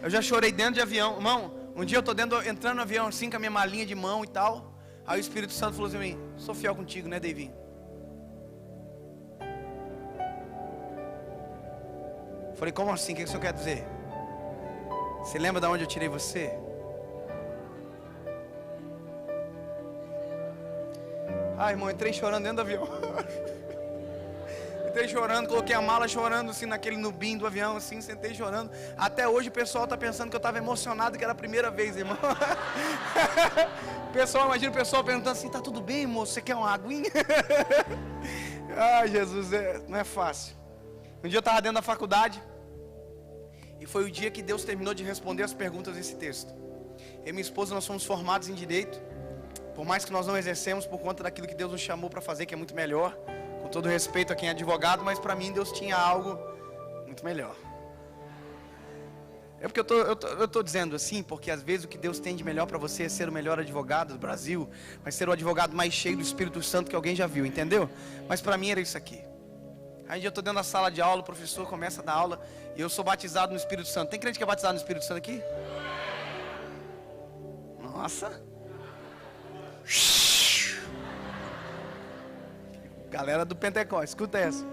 Eu já chorei dentro de avião. Irmão, um dia eu estou entrando no avião assim com a minha malinha de mão e tal. Aí o Espírito Santo falou assim para mim: sou fiel contigo, né, Davi? Falei: como assim? O que o senhor quer dizer? Você lembra de onde eu tirei você? Irmão, entrei chorando dentro do avião. Sentei chorando, coloquei a mala chorando assim naquele nubinho do avião, assim, sentei chorando. Até hoje o pessoal está pensando que eu estava emocionado, que era a primeira vez, irmão. Pessoal, imagina o pessoal perguntando assim: tá tudo bem, moço? Você quer uma aguinha? Ai, Jesus, não é fácil. Um dia eu estava dentro da faculdade, e foi o dia que Deus terminou de responder as perguntas desse texto. Eu e minha esposa, nós somos formados em Direito. Por mais que nós não exercemos por conta daquilo que Deus nos chamou para fazer, que é muito melhor. Com todo respeito a quem é advogado, mas para mim Deus tinha algo muito melhor. É porque eu tô dizendo assim, porque às vezes o que Deus tem de melhor para você é ser o melhor advogado do Brasil, mas ser o advogado mais cheio do Espírito Santo que alguém já viu, entendeu? Mas para mim era isso aqui. Aí eu estou dentro da sala de aula, o professor começa a dar aula, e eu sou batizado no Espírito Santo. Tem crente que é batizado no Espírito Santo aqui? Nossa! Galera do Pentecostes, escuta essa.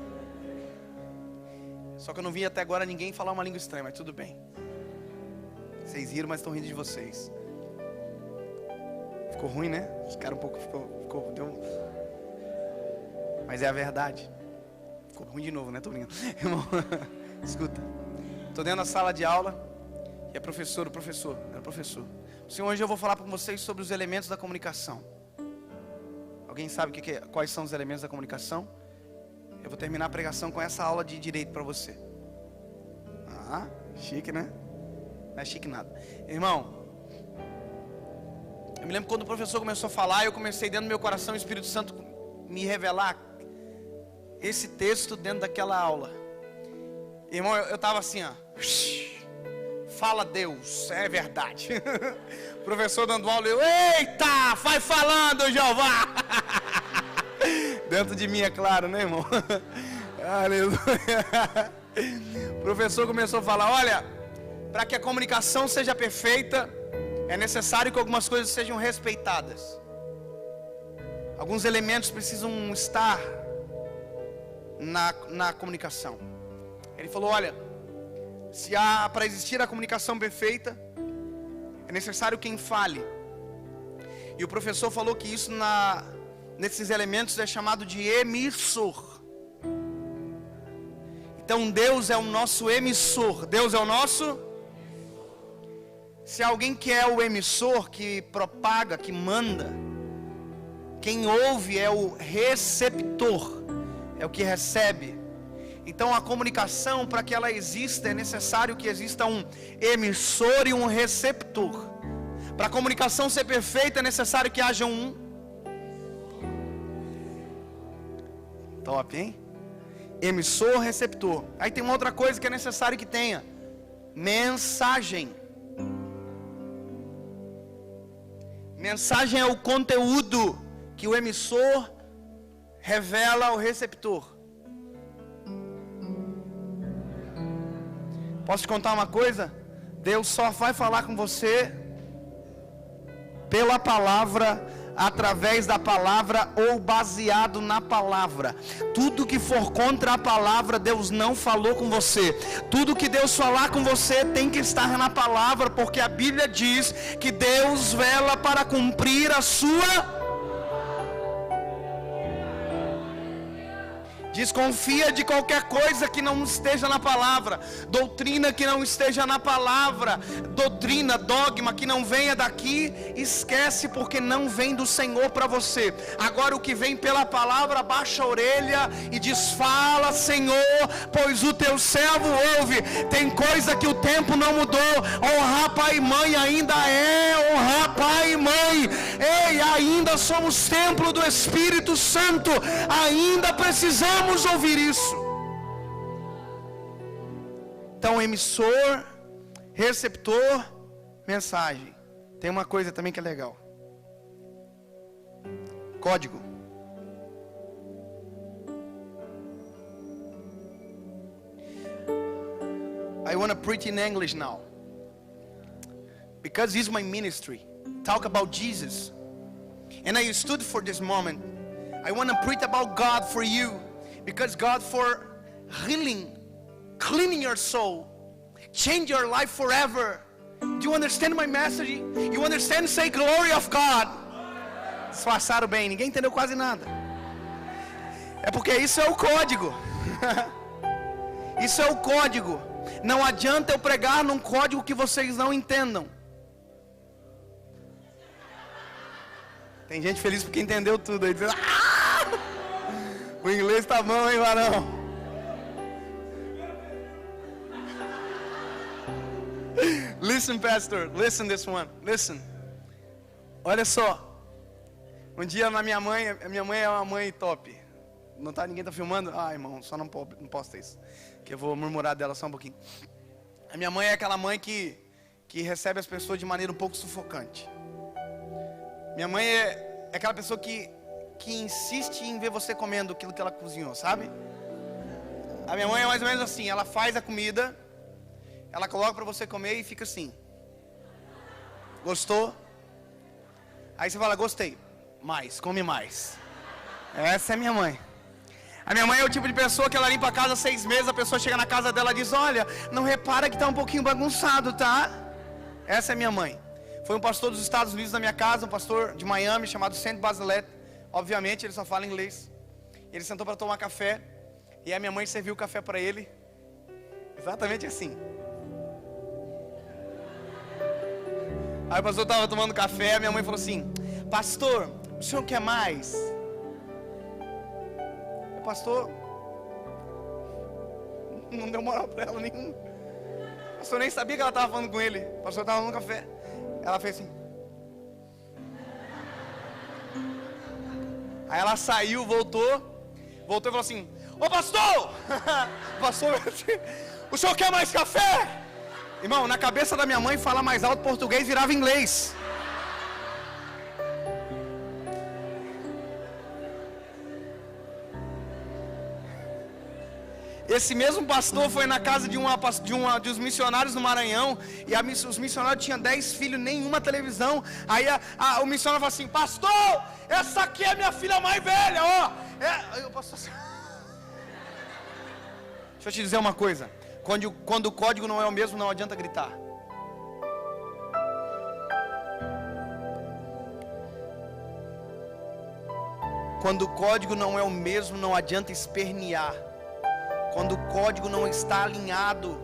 Só que eu não vi até agora ninguém falar uma língua estranha, mas tudo bem. Vocês riram, mas estão rindo de vocês. Ficou ruim, né? Os caras um pouco Mas é a verdade. Ficou ruim de novo, né? Tô brincando. Irmão, escuta. Tô dentro da sala de aula e o professor. Senhor, hoje eu vou falar para vocês sobre os elementos da comunicação. Alguém sabe quais são os elementos da comunicação? Eu vou terminar a pregação com essa aula de direito para você. Ah, chique, né? Não é chique nada. Irmão, eu me lembro quando o professor começou a falar, eu comecei dentro do meu coração, o Espírito Santo me revelar esse texto dentro daquela aula. Irmão, eu estava assim, ó. Fala Deus, é verdade. O professor dando aula, eu, eita, vai falando, Jeová. Dentro de mim, é claro, né, irmão? Aleluia. O professor começou a falar: olha, para que a comunicação seja perfeita, é necessário que algumas coisas sejam respeitadas. Alguns elementos precisam estar na comunicação. Ele falou: olha, se há para existir a comunicação perfeita, é necessário quem fale. E o professor falou que isso nesses elementos é chamado de emissor. Então Deus é o nosso emissor. Deus é o nosso. Se alguém que é o emissor, que propaga, que manda, quem ouve é o receptor, é o que recebe. Então a comunicação, para que ela exista, é necessário que exista um emissor e um receptor. Para a comunicação ser perfeita, é necessário que haja um. Top, hein? Emissor, receptor. Aí tem uma outra coisa que é necessário que tenha: mensagem. Mensagem é o conteúdo que o emissor revela ao receptor. Posso te contar uma coisa? Deus só vai falar com você pela palavra, através da palavra ou baseado na palavra. Tudo que for contra a palavra, Deus não falou com você. Tudo que Deus falar com você tem que estar na palavra, porque a Bíblia diz que Deus vela para cumprir a sua. Desconfia de qualquer coisa que não esteja na palavra, doutrina que não esteja na palavra, doutrina, dogma que não venha daqui, esquece, porque não vem do Senhor para você. Agora o que vem pela palavra, baixa a orelha e diz: fala, Senhor, pois o teu servo ouve. Tem coisa que o tempo não mudou. Honrar pai e mãe ainda é honrar pai e mãe. Ei, ainda somos templo do Espírito Santo, ainda precisamos ouvir isso. Então, emissor, receptor, mensagem. Tem uma coisa também que é legal: código. I want to preach in English now, because this is my ministry. Talk about Jesus, and I stood for this moment. I want to preach about God for you, because God for healing, cleaning your soul, change your life forever. Do you understand my message? You understand? Say glory of God. Disfarçaram bem, ninguém entendeu quase nada. É porque isso é o código. Isso é o código. Não adianta eu pregar num código que vocês não entendam. Tem gente feliz porque entendeu tudo aí, dizendo, o inglês tá bom, hein, varão? Listen, pastor, listen this one, listen. Olha só. Um dia a minha mãe é uma mãe top. Não tá, ninguém tá filmando? Ah, irmão, só não posta isso, que eu vou murmurar dela só um pouquinho. A minha mãe é aquela mãe que recebe as pessoas de maneira um pouco sufocante. Minha mãe é aquela pessoa que insiste em ver você comendo aquilo que ela cozinhou, sabe? A minha mãe é mais ou menos assim, ela faz a comida, ela coloca para você comer e fica assim. Gostou? Aí você fala, gostei. Mais, come mais. Essa é minha mãe. A minha mãe é o tipo de pessoa que ela limpa a casa 6 meses, a pessoa chega na casa dela e diz, olha, não repara que está um pouquinho bagunçado, tá? Essa é minha mãe. Foi um pastor dos Estados Unidos na minha casa, um pastor de Miami, chamado Saint Basilette. Obviamente ele só fala inglês. Ele sentou para tomar café, e a minha mãe serviu o café para ele, exatamente assim. Aí o pastor estava tomando café, a minha mãe falou assim, pastor, o senhor quer mais? O pastor não deu moral para ela nenhuma. O pastor nem sabia que ela estava falando com ele. O pastor estava no café. Ela fez assim. Aí ela saiu, voltou e falou assim, ô pastor! Pastor, o senhor quer mais café? Irmão, na cabeça da minha mãe, falar mais alto português virava inglês. Esse mesmo pastor foi na casa de uns missionários no Maranhão, e os missionários tinham 10 filhos, nenhuma televisão. Aí o missionário falou assim, pastor, essa aqui é minha filha mais velha, ó. Aí o pastor assim, deixa eu te dizer uma coisa, quando o código não é o mesmo, não adianta gritar. Quando o código não é o mesmo, não adianta espernear. Quando o código não está alinhado,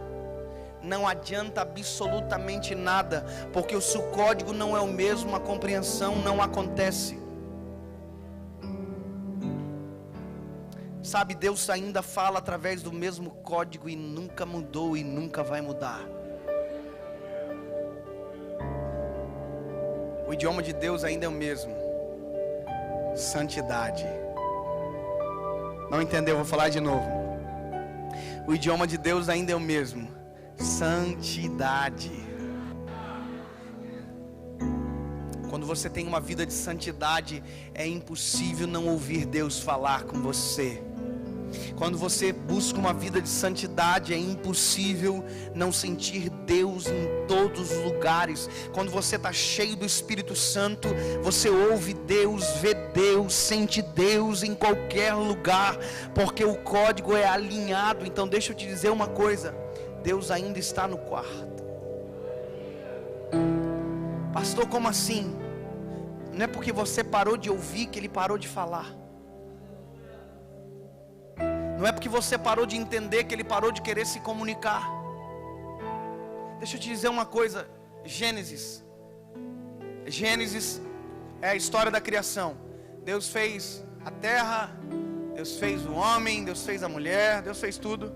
não adianta absolutamente nada, porque se o código não é o mesmo, a compreensão não acontece. Sabe, Deus ainda fala através do mesmo código e nunca mudou e nunca vai mudar. O idioma de Deus ainda é o mesmo. Santidade. Não entendeu? Vou falar de novo. O idioma de Deus ainda é o mesmo. Santidade. Quando você tem uma vida de santidade, é impossível não ouvir Deus falar com você. Quando você busca uma vida de santidade, é impossível não sentir Deus em todos os lugares. Quando você está cheio do Espírito Santo, você ouve Deus, vê Deus, sente Deus em qualquer lugar, porque o código é alinhado. Então deixa eu te dizer uma coisa, Deus ainda está no quarto. Pastor, como assim? Não é porque você parou de ouvir que Ele parou de falar. Não é porque você parou de entender que Ele parou de querer se comunicar. Deixa eu te dizer uma coisa. Gênesis é a história da criação. Deus fez a terra, Deus fez o homem, Deus fez a mulher, Deus fez tudo.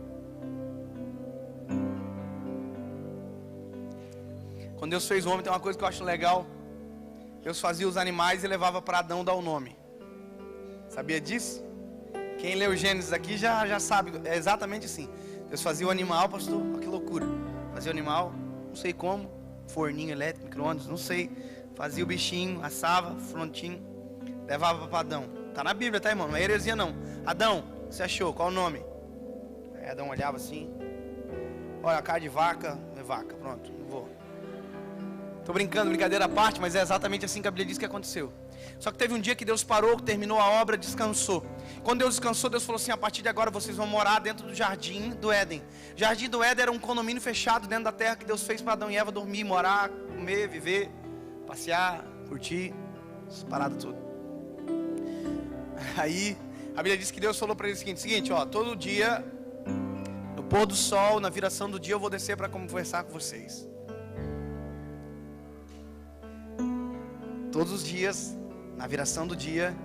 Quando Deus fez o homem, tem uma coisa que eu acho legal. Deus fazia os animais e levava para Adão dar o nome. Sabia disso? Quem leu Gênesis aqui já sabe, é exatamente assim. Deus fazia o animal, pastor, olha que loucura. Fazia o animal, não sei como, forninho elétrico, micro-ondas, não sei. Fazia o bichinho, assava, prontinho, levava para Adão. Tá na Bíblia, tá, irmão? Não é heresia não. Adão, você achou? Qual o nome? Aí Adão olhava assim. Olha, a cara de vaca, é vaca, pronto, não vou. Tô brincando, brincadeira à parte, mas é exatamente assim que a Bíblia diz que aconteceu. Só que teve um dia que Deus parou, terminou a obra, descansou. Quando Deus descansou, Deus falou assim, a partir de agora vocês vão morar dentro do Jardim do Éden. Jardim do Éden era um condomínio fechado dentro da terra que Deus fez para Adão e Eva dormir, morar, comer, viver, passear, curtir, essas paradas tudo. Aí A Bíblia diz que Deus falou para ele o seguinte, ó, todo dia, no pôr do sol, na viração do dia, eu vou descer para conversar com vocês. Todos os dias, na viração do dia,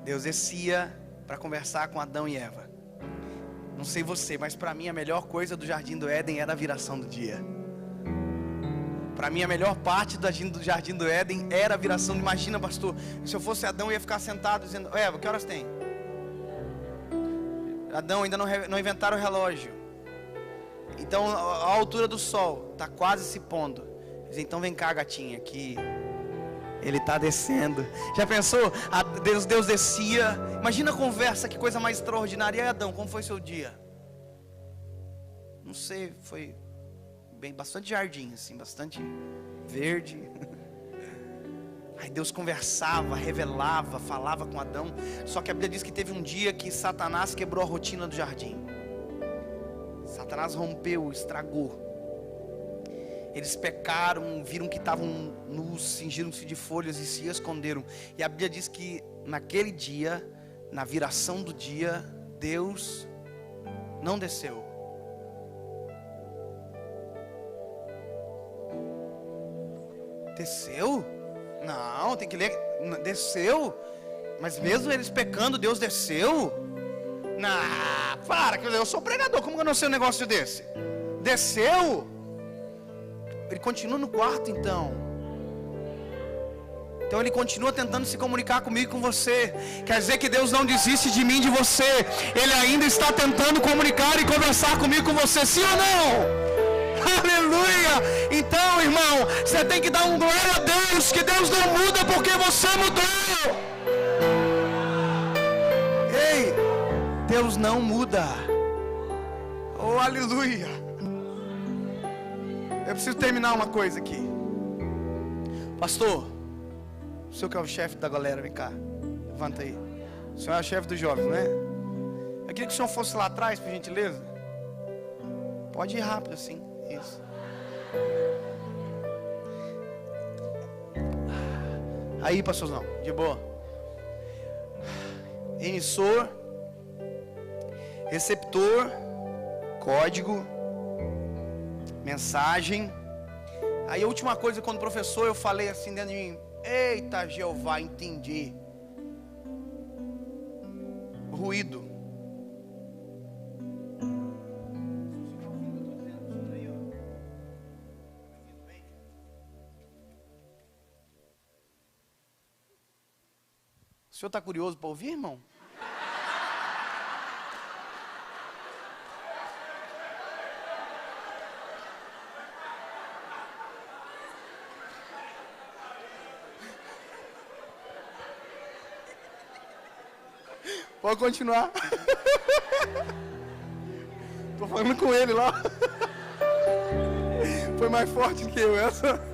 Deus descia para conversar com Adão e Eva. Não sei você, mas para mim a melhor coisa do Jardim do Éden era a viração do dia. Para mim a melhor parte do Jardim do Éden era a viração. Imagina, pastor, se eu fosse Adão, eu ia ficar sentado dizendo: Eva, que horas tem? Adão, ainda não inventaram o relógio. Então a altura do sol está quase se pondo. Então vem cá, gatinha, que ele está descendo. Já pensou? Deus descia. Imagina a conversa, que coisa mais extraordinária. E aí, Adão, como foi seu dia? Não sei, foi bastante jardim, assim, bastante verde. Aí Deus conversava, revelava, falava com Adão. Só que a Bíblia diz que teve um dia que Satanás quebrou a rotina do jardim. Satanás rompeu, estragou. Eles pecaram, viram que estavam nus, cingiram-se de folhas e se esconderam. E a Bíblia diz que naquele dia, na viração do dia, Deus não desceu. Desceu? Não, tem que ler. Desceu? Mas mesmo eles pecando, Deus desceu? Não, para, eu sou pregador, como que eu não sei um negócio desse? Desceu? Ele continua no quarto então. Então ele continua tentando se comunicar comigo e com você. Quer dizer que Deus não desiste de mim e de você. Ele ainda está tentando comunicar e conversar comigo e com você, sim ou não? Aleluia! Então, irmão, você tem que dar um glória a Deus, que Deus não muda porque você mudou. Ei, Deus não muda. Oh, aleluia! Eu preciso terminar uma coisa aqui. Pastor, o senhor que é o chefe da galera, vem cá, levanta aí. O senhor é o chefe dos jovens, não é? Eu queria que o senhor fosse lá atrás, por gentileza. Pode ir rápido assim. Isso. Aí, pastorzão, de boa. Emissor, receptor, código, mensagem. Aí a última coisa, quando o professor, eu falei assim dentro de mim: eita, Jeová, entendi. Ruído. O senhor está curioso para ouvir, irmão? Pode continuar. Tô falando com ele lá. Foi mais forte que eu essa.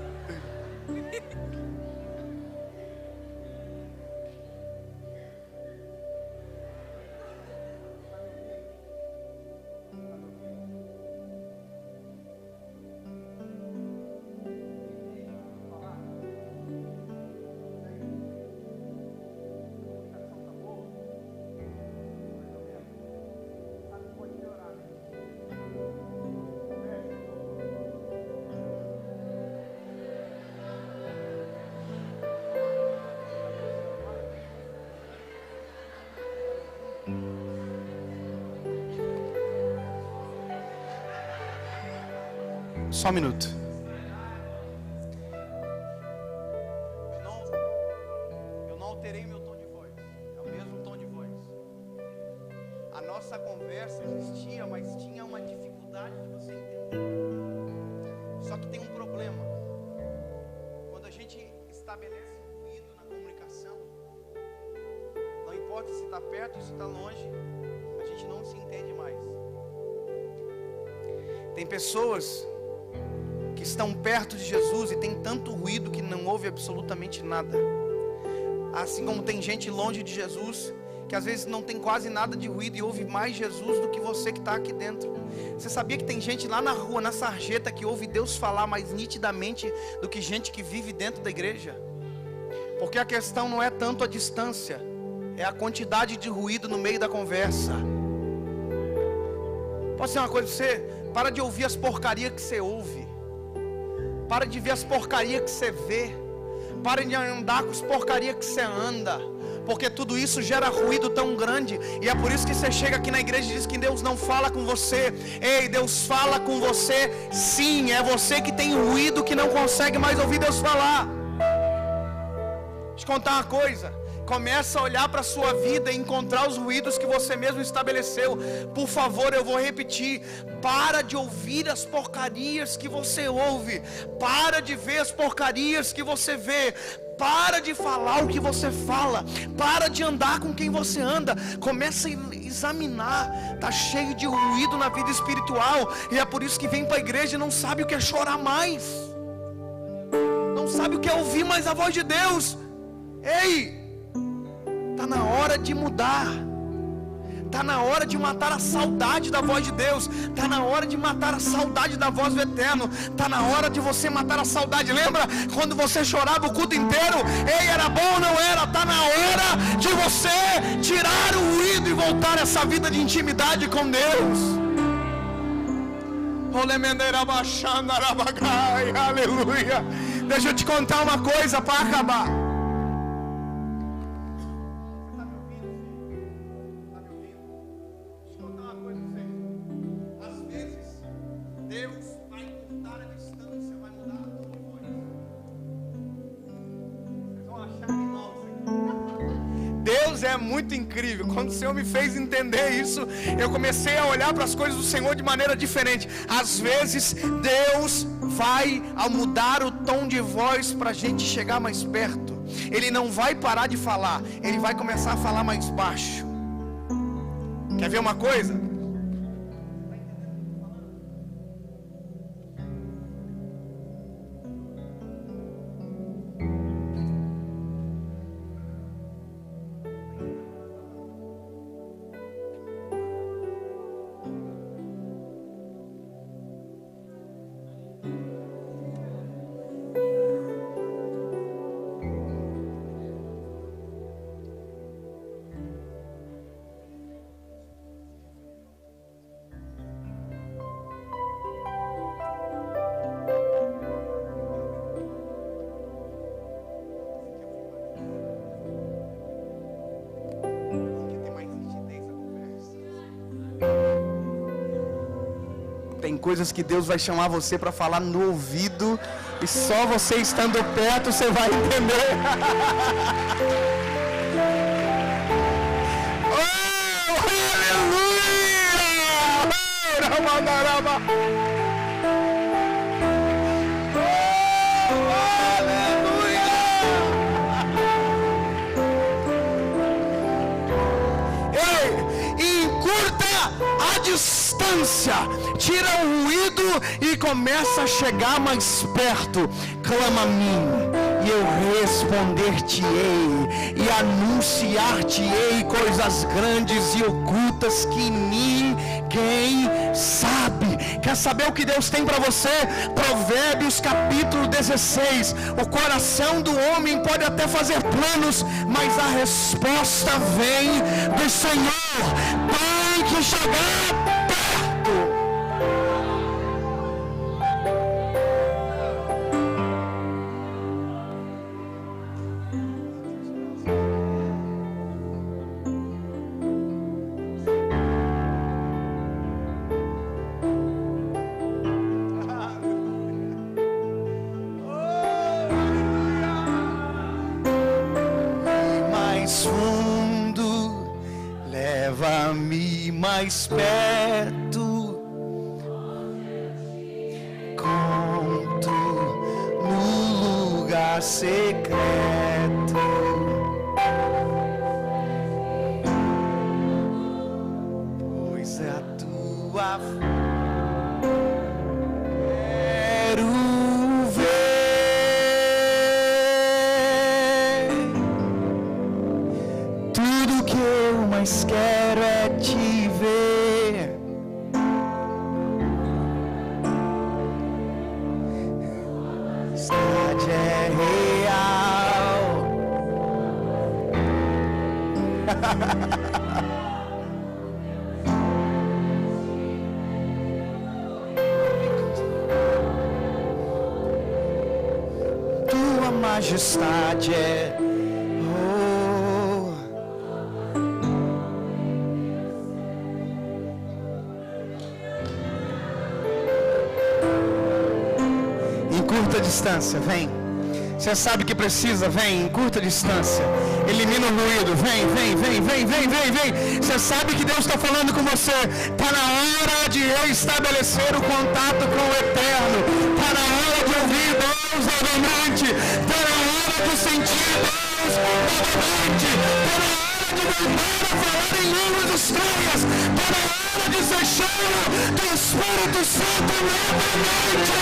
Só um minuto. Eu não alterei meu tom de voz. É o mesmo tom de voz. A nossa conversa existia, mas tinha uma dificuldade de você entender. Só que tem um problema. Quando a gente estabelece um ruído na comunicação, não importa se está perto ou se está longe, a gente não se entende mais. Tem pessoas que estão perto de Jesus e tem tanto ruído que não ouve absolutamente nada. Assim como tem gente longe de Jesus que às vezes não tem quase nada de ruído e ouve mais Jesus do que você que está aqui dentro. Você sabia que tem gente lá na rua, na sarjeta, que ouve Deus falar mais nitidamente do que gente que vive dentro da igreja? Porque a questão não é tanto a distância, é a quantidade de ruído no meio da conversa. Posso dizer uma coisa pra você? Para de ouvir as porcarias que você ouve. Para de ver as porcarias que você vê. Para de andar com as porcarias que você anda. Porque tudo isso gera ruído tão grande. E é por isso que você chega aqui na igreja e diz que Deus não fala com você. Ei, Deus fala com você sim. É você que tem ruído, que não consegue mais ouvir Deus falar. Deixa eu contar uma coisa. Começa a olhar para a sua vida e encontrar os ruídos que você mesmo estabeleceu. Por favor, eu vou repetir. Para de ouvir as porcarias que você ouve. Para de ver as porcarias que você vê. Para de falar o que você fala. Para de andar com quem você anda. Começa a examinar. Está cheio de ruído na vida espiritual. E é por isso que vem para a igreja e não sabe o que é chorar mais. Não sabe o que é ouvir mais a voz de Deus. Ei! Está na hora de mudar. Está na hora de matar a saudade da voz de Deus. Está na hora de matar a saudade da voz do Eterno. Está na hora de você matar a saudade. Lembra quando você chorava o culto inteiro? Ei, era bom ou não era? Está na hora de você tirar o ruído e voltar a essa vida de intimidade com Deus. Aleluia. Deixa eu te contar uma coisa para acabar. Deus é muito incrível. Quando o Senhor me fez entender isso, eu comecei a olhar para as coisas do Senhor de maneira diferente. Às vezes Deus vai ao mudar o tom de voz para a gente chegar mais perto. Ele não vai parar de falar, Ele vai começar a falar mais baixo. Quer ver uma coisa? Tem coisas que Deus vai chamar você para falar no ouvido, e só você estando perto você vai entender. Oh, aleluia! Distância, tira o ruído e começa a chegar mais perto. Clama a mim e eu responder-te-ei e anunciar-te-ei coisas grandes e ocultas que ninguém sabe. Quer saber o que Deus tem para você? Provérbios capítulo 16. O coração do homem pode até fazer planos, mas a resposta vem do Senhor. Tem que chegar perto. Leva-me mais perto, conto no lugar secreto, pois a tua quero ver. Tudo que eu mais quero é te ver. Cidade é real. majestade é. Em curta distância, vem. Você sabe que precisa, vem, em curta distância. Elimina o ruído, vem. Você sabe que Deus está falando com você. Está na hora de restabelecer o contato com o Eterno. Está na hora de ouvir Deus novamente. Está na hora de sentir Deus novamente. Está na hora de voltar a falar em línguas estranhas. Está na hora de ser cheio do Espírito Santo novamente.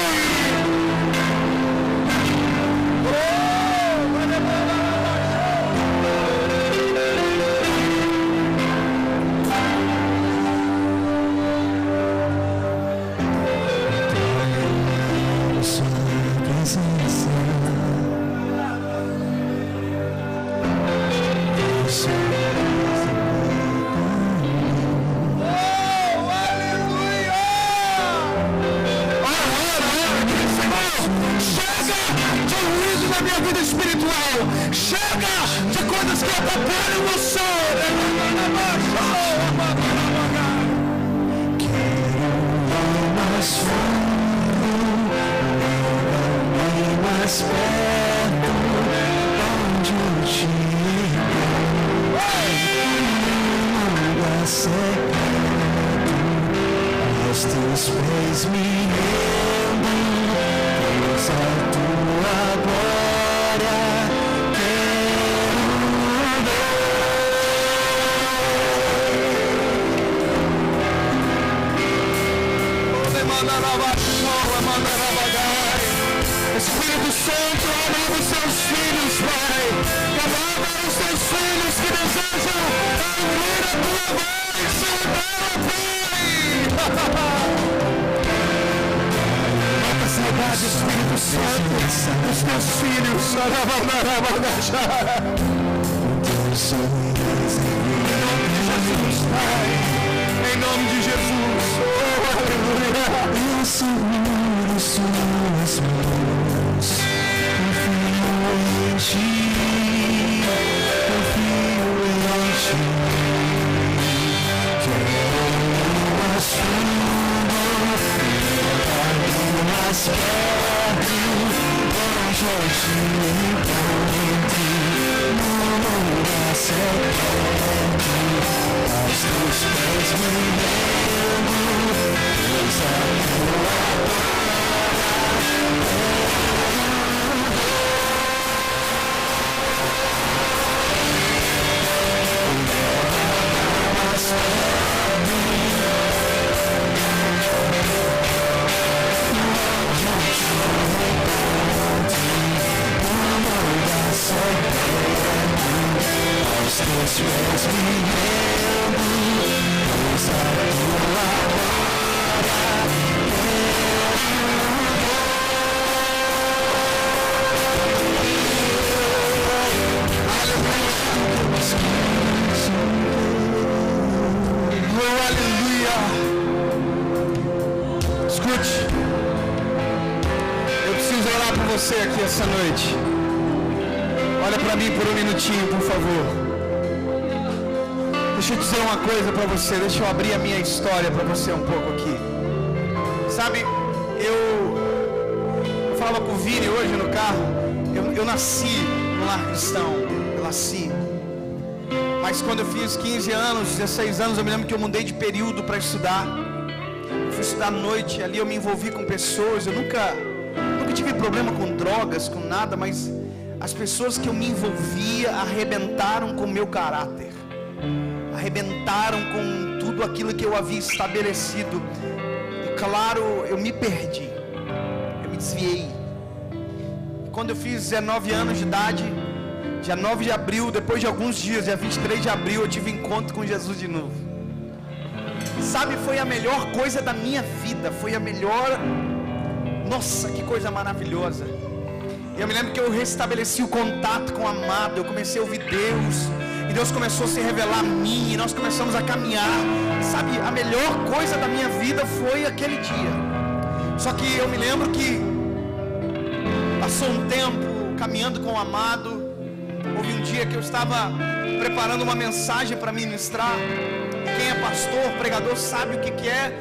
Espírito Santo, amava os seus filhos, Pai. Amava os seus filhos que desejam ouvir a tua voz, Pai. Mata a saudade, Espírito Santo, dos teus filhos. Em nome de Jesus, oh, aleluia. Eu seguro suas mãos, confio em ti, quero mais fundo, mais perto, onde eu te encontro, no lugar secreto, aos teus pés me rendo, pois a tua você aqui essa noite. Olha para mim por um minutinho, por favor. Deixa eu dizer uma coisa para você. Deixa eu abrir a minha história para você um pouco aqui. Sabe, eu falava com o Vini hoje no carro. Eu nasci no lar cristão. Eu nasci. Mas quando eu fiz 15 anos, 16 anos, eu me lembro que eu mudei de período para estudar. Eu fui estudar à noite. Ali eu me envolvi com pessoas. Eu nunca tive problema com drogas, com nada, mas as pessoas que eu me envolvia arrebentaram com o meu caráter, arrebentaram com tudo aquilo que eu havia estabelecido. E claro, eu me perdi, eu me desviei. Quando eu fiz 19 anos de idade, dia 9 de abril, depois de alguns dias, dia 23 de abril, eu tive encontro com Jesus de novo. Sabe, foi a melhor coisa da minha vida, foi a melhor... Nossa, que coisa maravilhosa. Eu me lembro que eu restabeleci o contato com o amado. Eu comecei a ouvir Deus, e Deus começou a se revelar a mim, e nós começamos a caminhar. Sabe, a melhor coisa da minha vida foi aquele dia. Só que eu me lembro que passou um tempo, caminhando com o amado. Houve um dia que eu estava preparando uma mensagem para ministrar. Quem é pastor, pregador, sabe o que é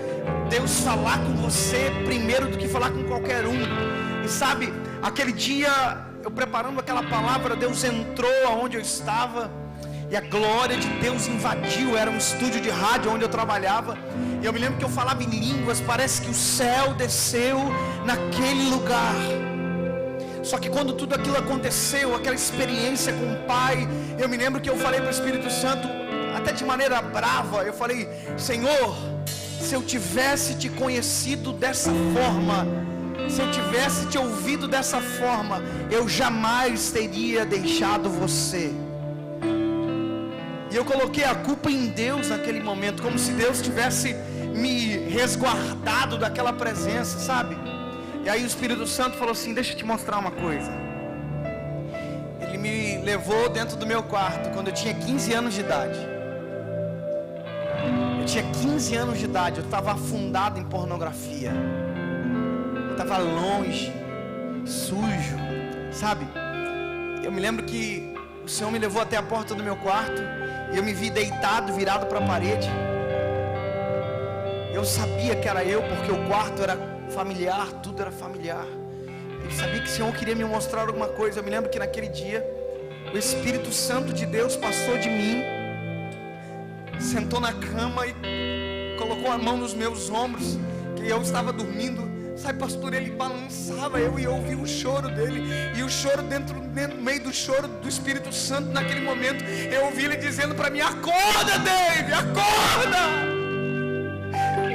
Deus falar com você primeiro do que falar com qualquer um. E sabe, aquele dia, eu preparando aquela palavra, Deus entrou aonde eu estava, e a glória de Deus invadiu. Era um estúdio de rádio onde eu trabalhava, e eu me lembro que eu falava em línguas. Parece que o céu desceu naquele lugar. Só que quando tudo aquilo aconteceu, aquela experiência com o Pai, eu me lembro que eu falei para o Espírito Santo, até de maneira brava, eu falei: Senhor, se eu tivesse te conhecido dessa forma, se eu tivesse te ouvido dessa forma, eu jamais teria deixado você. E eu coloquei a culpa em Deus naquele momento, como se Deus tivesse me resguardado daquela presença, sabe? E aí o Espírito Santo falou assim: deixa eu te mostrar uma coisa. Ele me levou dentro do meu quarto quando eu tinha 15 anos de idade. Eu tinha 15 anos de idade, eu estava afundado em pornografia. Eu estava longe, sujo, sabe? Eu me lembro que o Senhor me levou até a porta do meu quarto, e eu me vi deitado, virado para a parede. Eu sabia que era eu, porque o quarto era familiar, tudo era familiar. Eu sabia que o Senhor queria me mostrar alguma coisa. Eu me lembro que naquele dia, o Espírito Santo de Deus passou de mim, sentou na cama e colocou a mão nos meus ombros, que eu estava dormindo. Sabe, pastor, ele balançava eu, e eu ouvi o choro dele, e o choro no meio do choro do Espírito Santo, naquele momento, eu ouvi ele dizendo para mim: acorda, Dave, acorda.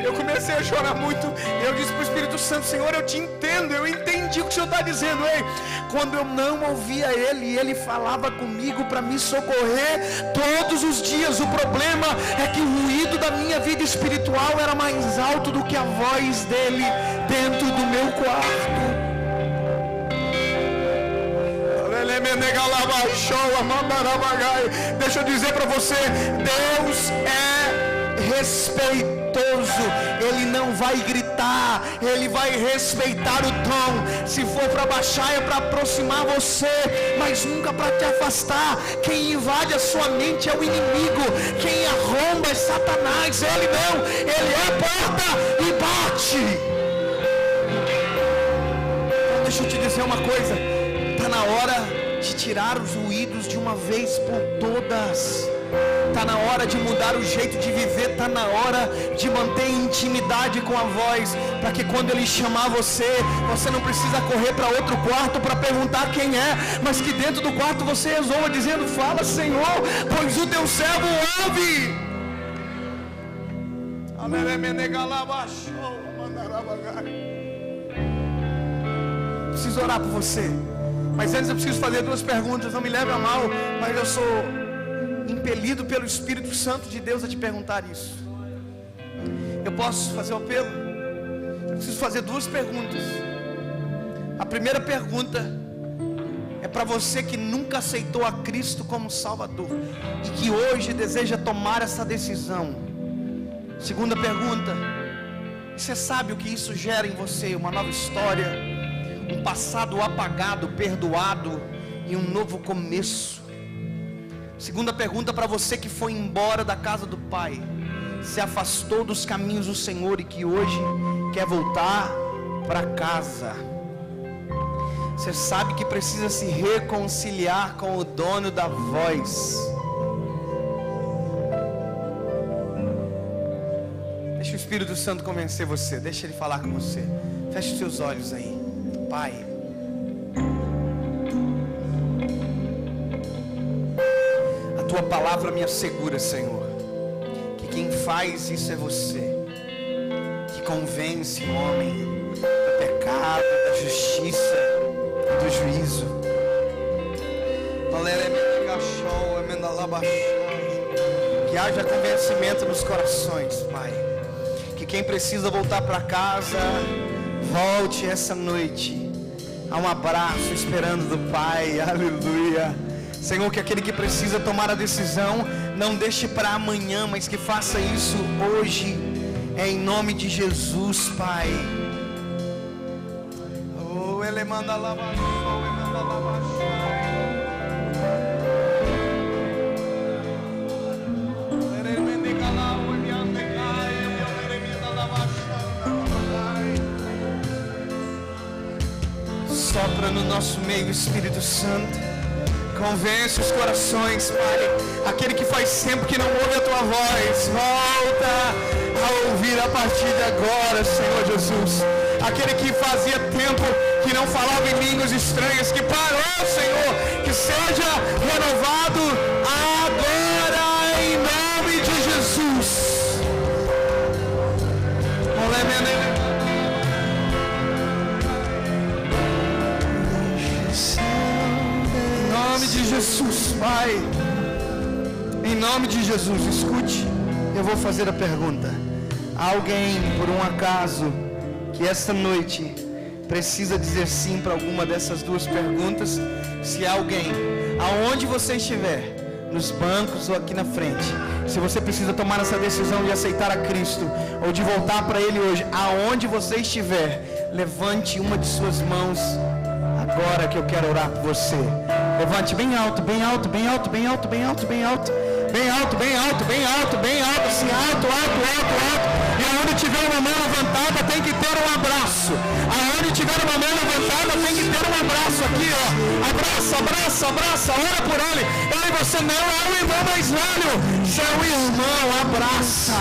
Eu comecei a chorar muito. Eu disse para o Espírito Santo: Senhor, eu te entendo, eu entendi o que o Senhor está dizendo. Ei, quando eu não ouvia Ele, e Ele falava comigo para me socorrer todos os dias. O problema é que o ruído da minha vida espiritual era mais alto do que a voz dEle dentro do meu quarto. Deixa eu dizer para você, Deus é respeitoso. Ele não vai gritar, Ele vai respeitar o tom. Se for para baixar, é para aproximar você, mas nunca para te afastar. Quem invade a sua mente é o inimigo, quem arromba é Satanás. Ele não, Ele é a porta e bate. Deixa eu te dizer uma coisa, está na hora de tirar os ruídos de uma vez por todas. Está na hora de mudar o jeito de viver. Está na hora de manter intimidade com a voz, para que quando Ele chamar você, você não precisa correr para outro quarto para perguntar quem é, mas que dentro do quarto você resolva dizendo: fala, Senhor, pois o teu servo ouve. Preciso orar por você, mas antes eu preciso fazer duas perguntas. Não me leve a mal, mas eu sou impelido pelo Espírito Santo de Deus a te perguntar isso. Eu posso fazer o apelo? Eu preciso fazer duas perguntas. A primeira pergunta é para você que nunca aceitou a Cristo como Salvador e que hoje deseja tomar essa decisão. Segunda pergunta: você sabe o que isso gera em você? Uma nova história, um passado apagado, perdoado e um novo começo. Segunda pergunta para você que foi embora da casa do Pai, se afastou dos caminhos do Senhor e que hoje quer voltar para casa. Você sabe que precisa se reconciliar com o dono da voz. Deixa o Espírito Santo convencer você, deixa Ele falar com você. Feche os seus olhos aí. Pai, Tua palavra me assegura, Senhor, que quem faz isso é você, que convence o homem do pecado, da justiça, do juízo. Que haja convencimento nos corações, Pai. Que quem precisa voltar para casa, volte essa noite. Há um abraço esperando do Pai. Aleluia. Senhor, que aquele que precisa tomar a decisão não deixe para amanhã, mas que faça isso hoje, em nome de Jesus, Pai. Oh, Ele manda lavar. Sopra no nosso meio, Espírito Santo. Convence os corações, Pai. Aquele que faz tempo que não ouve a Tua voz, volta a ouvir a partir de agora, Senhor Jesus. Aquele que fazia tempo que não falava em línguas estranhas, que parou, Senhor, que seja renovado agora, em nome de Jesus. Em nome de Jesus, Pai. Em nome de Jesus, escute, eu vou fazer a pergunta. Há alguém, por um acaso, que esta noite precisa dizer sim para alguma dessas duas perguntas? Se há alguém, aonde você estiver, nos bancos ou aqui na frente, se você precisa tomar essa decisão de aceitar a Cristo ou de voltar para Ele hoje, aonde você estiver, levante uma de suas mãos agora, que eu quero orar por você. Levante bem alto, bem alto, bem alto, bem alto, bem alto, bem alto, bem alto, bem alto, bem alto, bem alto, assim, alto, alto, alto, alto. E aonde tiver uma mão levantada tem que ter um abraço. Aonde tiver uma mão levantada tem que ter um abraço aqui, ó. Abraça, abraça, abraça, ora por ele. Ele, você não é o irmão mais velho, seu irmão, abraça.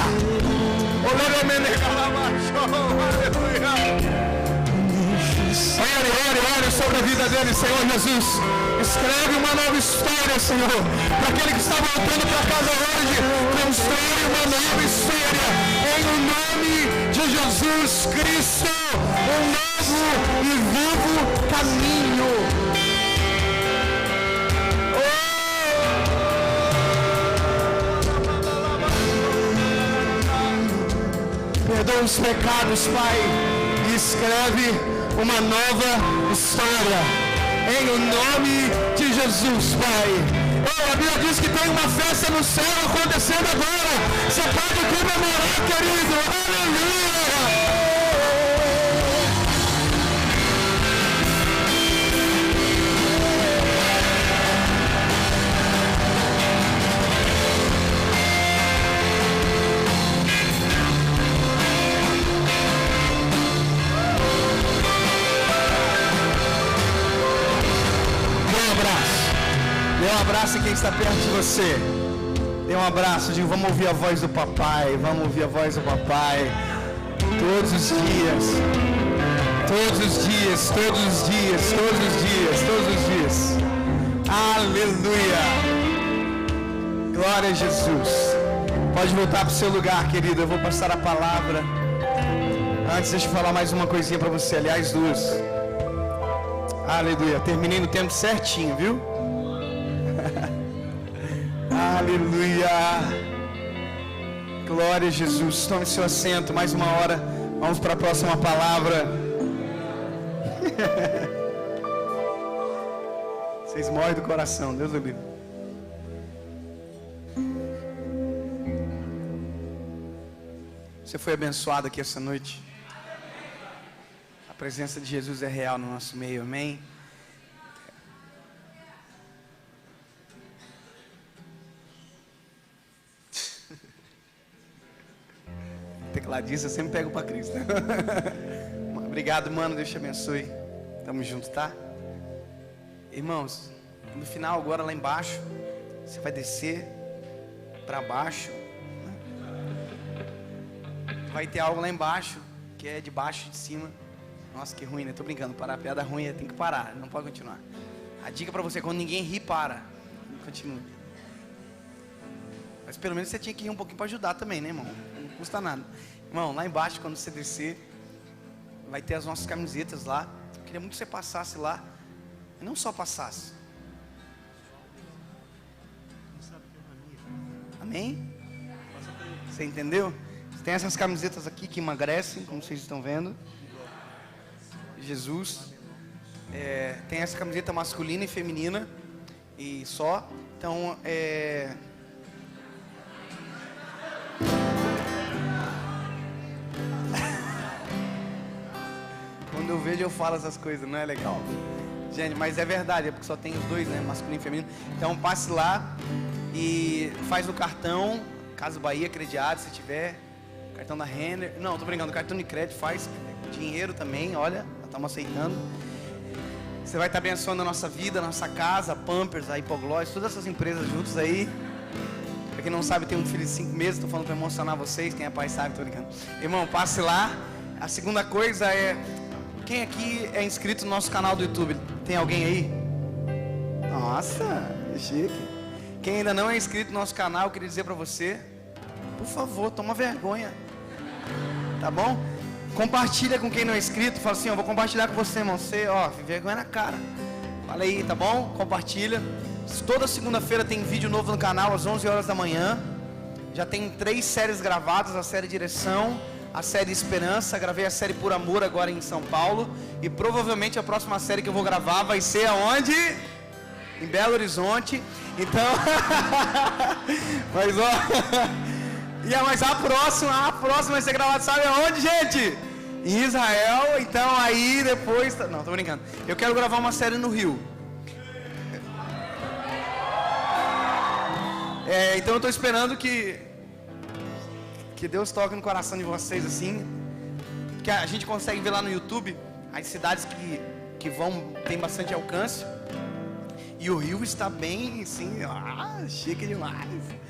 Ore sobre a vida dele, Senhor Jesus. Escreve uma nova história, Senhor. Para aquele que está voltando para casa hoje, constrói uma nova história. Em o nome de Jesus Cristo, um novo e vivo caminho. Perdoa os pecados, Pai, e escreve uma nova história, em o nome de Jesus, Pai. A Bíblia diz que tem uma festa no céu acontecendo agora. Você pode comemorar, querido. Aleluia! Dê um abraço em quem está perto de você. Dê um abraço, diga, vamos ouvir a voz do papai. Vamos ouvir a voz do papai. Todos os dias. Todos os dias, todos os dias, todos os dias, todos os dias. Aleluia. Glória a Jesus. Pode voltar para o seu lugar, querido. Eu vou passar a palavra. Antes, deixa eu falar mais uma coisinha para você. Aliás, duas. Aleluia. Terminei no tempo certinho, viu? Aleluia. Glória a Jesus. Tome seu assento. Mais uma hora. Vamos para a próxima palavra. Vocês morrem do coração. Deus o livre. Você foi abençoado aqui essa noite. A presença de Jesus é real no nosso meio. Amém. Tecladista, eu sempre pego para Cristo. Obrigado, mano. Deus te abençoe. Tamo junto, tá? Irmãos, no final agora lá embaixo, você vai descer para baixo. Vai ter algo lá embaixo, que é de baixo e de cima. Nossa, que ruim, né? Tô brincando. Parar a piada ruim, tem que parar. Não pode continuar. A dica para você, quando ninguém ri, para. Continua. Mas pelo menos você tinha que rir um pouquinho para ajudar também, né, irmão? Não custa nada. Irmão, lá embaixo, quando você descer, vai ter as nossas camisetas lá. Eu queria muito que você passasse lá. E não só passasse. Amém? Você entendeu? Tem essas camisetas aqui que emagrecem, como vocês estão vendo. Jesus. Tem essa camiseta masculina e feminina. E só. Então, quando eu vejo, eu falo essas coisas, não é legal. Gente, mas é verdade, é porque só tem os dois, né? Masculino e feminino. Então passe lá e faz o cartão, Casa Bahia, crediário, se tiver. Cartão da Renner. Não, tô brincando, cartão de crédito faz. Dinheiro também, olha, estamos aceitando. Você vai estar abençoando a nossa vida, a nossa casa, a Pampers, a Hipoglós, todas essas empresas juntos aí. Pra quem não sabe, tem um filho de 5 meses, tô falando pra emocionar vocês, quem é pai sabe, tô brincando. Irmão, passe lá. A segunda coisa é, quem aqui é inscrito no nosso canal do YouTube? Tem alguém aí? Nossa, chique. Quem ainda não é inscrito no nosso canal, eu queria dizer pra você, por favor, toma vergonha. Tá bom? Compartilha com quem não é inscrito. Fala assim, ó, vou compartilhar com você, irmão. Você, ó, vergonha na cara. Fala aí, tá bom? Compartilha. Toda segunda-feira tem vídeo novo no canal, às 11 horas da manhã. Já tem 3 séries gravadas, a série Direção, a série Esperança. Gravei a série Por Amor agora em São Paulo. E provavelmente a próxima série que eu vou gravar vai ser aonde? Em Belo Horizonte. Então, mas ó... Mas a próxima vai ser gravada, sabe aonde, gente? Em Israel. Então aí depois... Não, tô brincando. Eu quero gravar uma série no Rio. Então eu tô esperando que Deus toque no coração de vocês assim. Que a gente consegue ver lá no YouTube as cidades que tem bastante alcance. E o Rio está bem, assim, chique demais.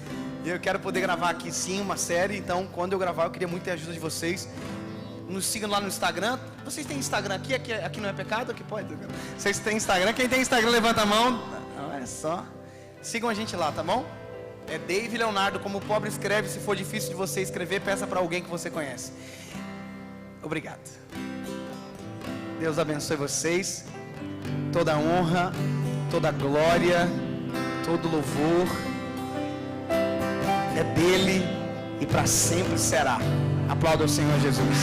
E eu quero poder gravar aqui sim uma série. Então quando eu gravar eu queria muito ter a ajuda de vocês. Nos sigam lá no Instagram. Vocês têm Instagram aqui? Aqui não é pecado? Aqui pode? Vocês têm Instagram? Quem tem Instagram levanta a mão. Olha só. Sigam a gente lá, tá bom? É Dave Leonardo, como o pobre escreve. Se for difícil de você escrever, peça para alguém que você conhece. Obrigado. Deus abençoe vocês. Toda honra, toda glória, todo louvor é dele e para sempre será. Aplauda o Senhor Jesus.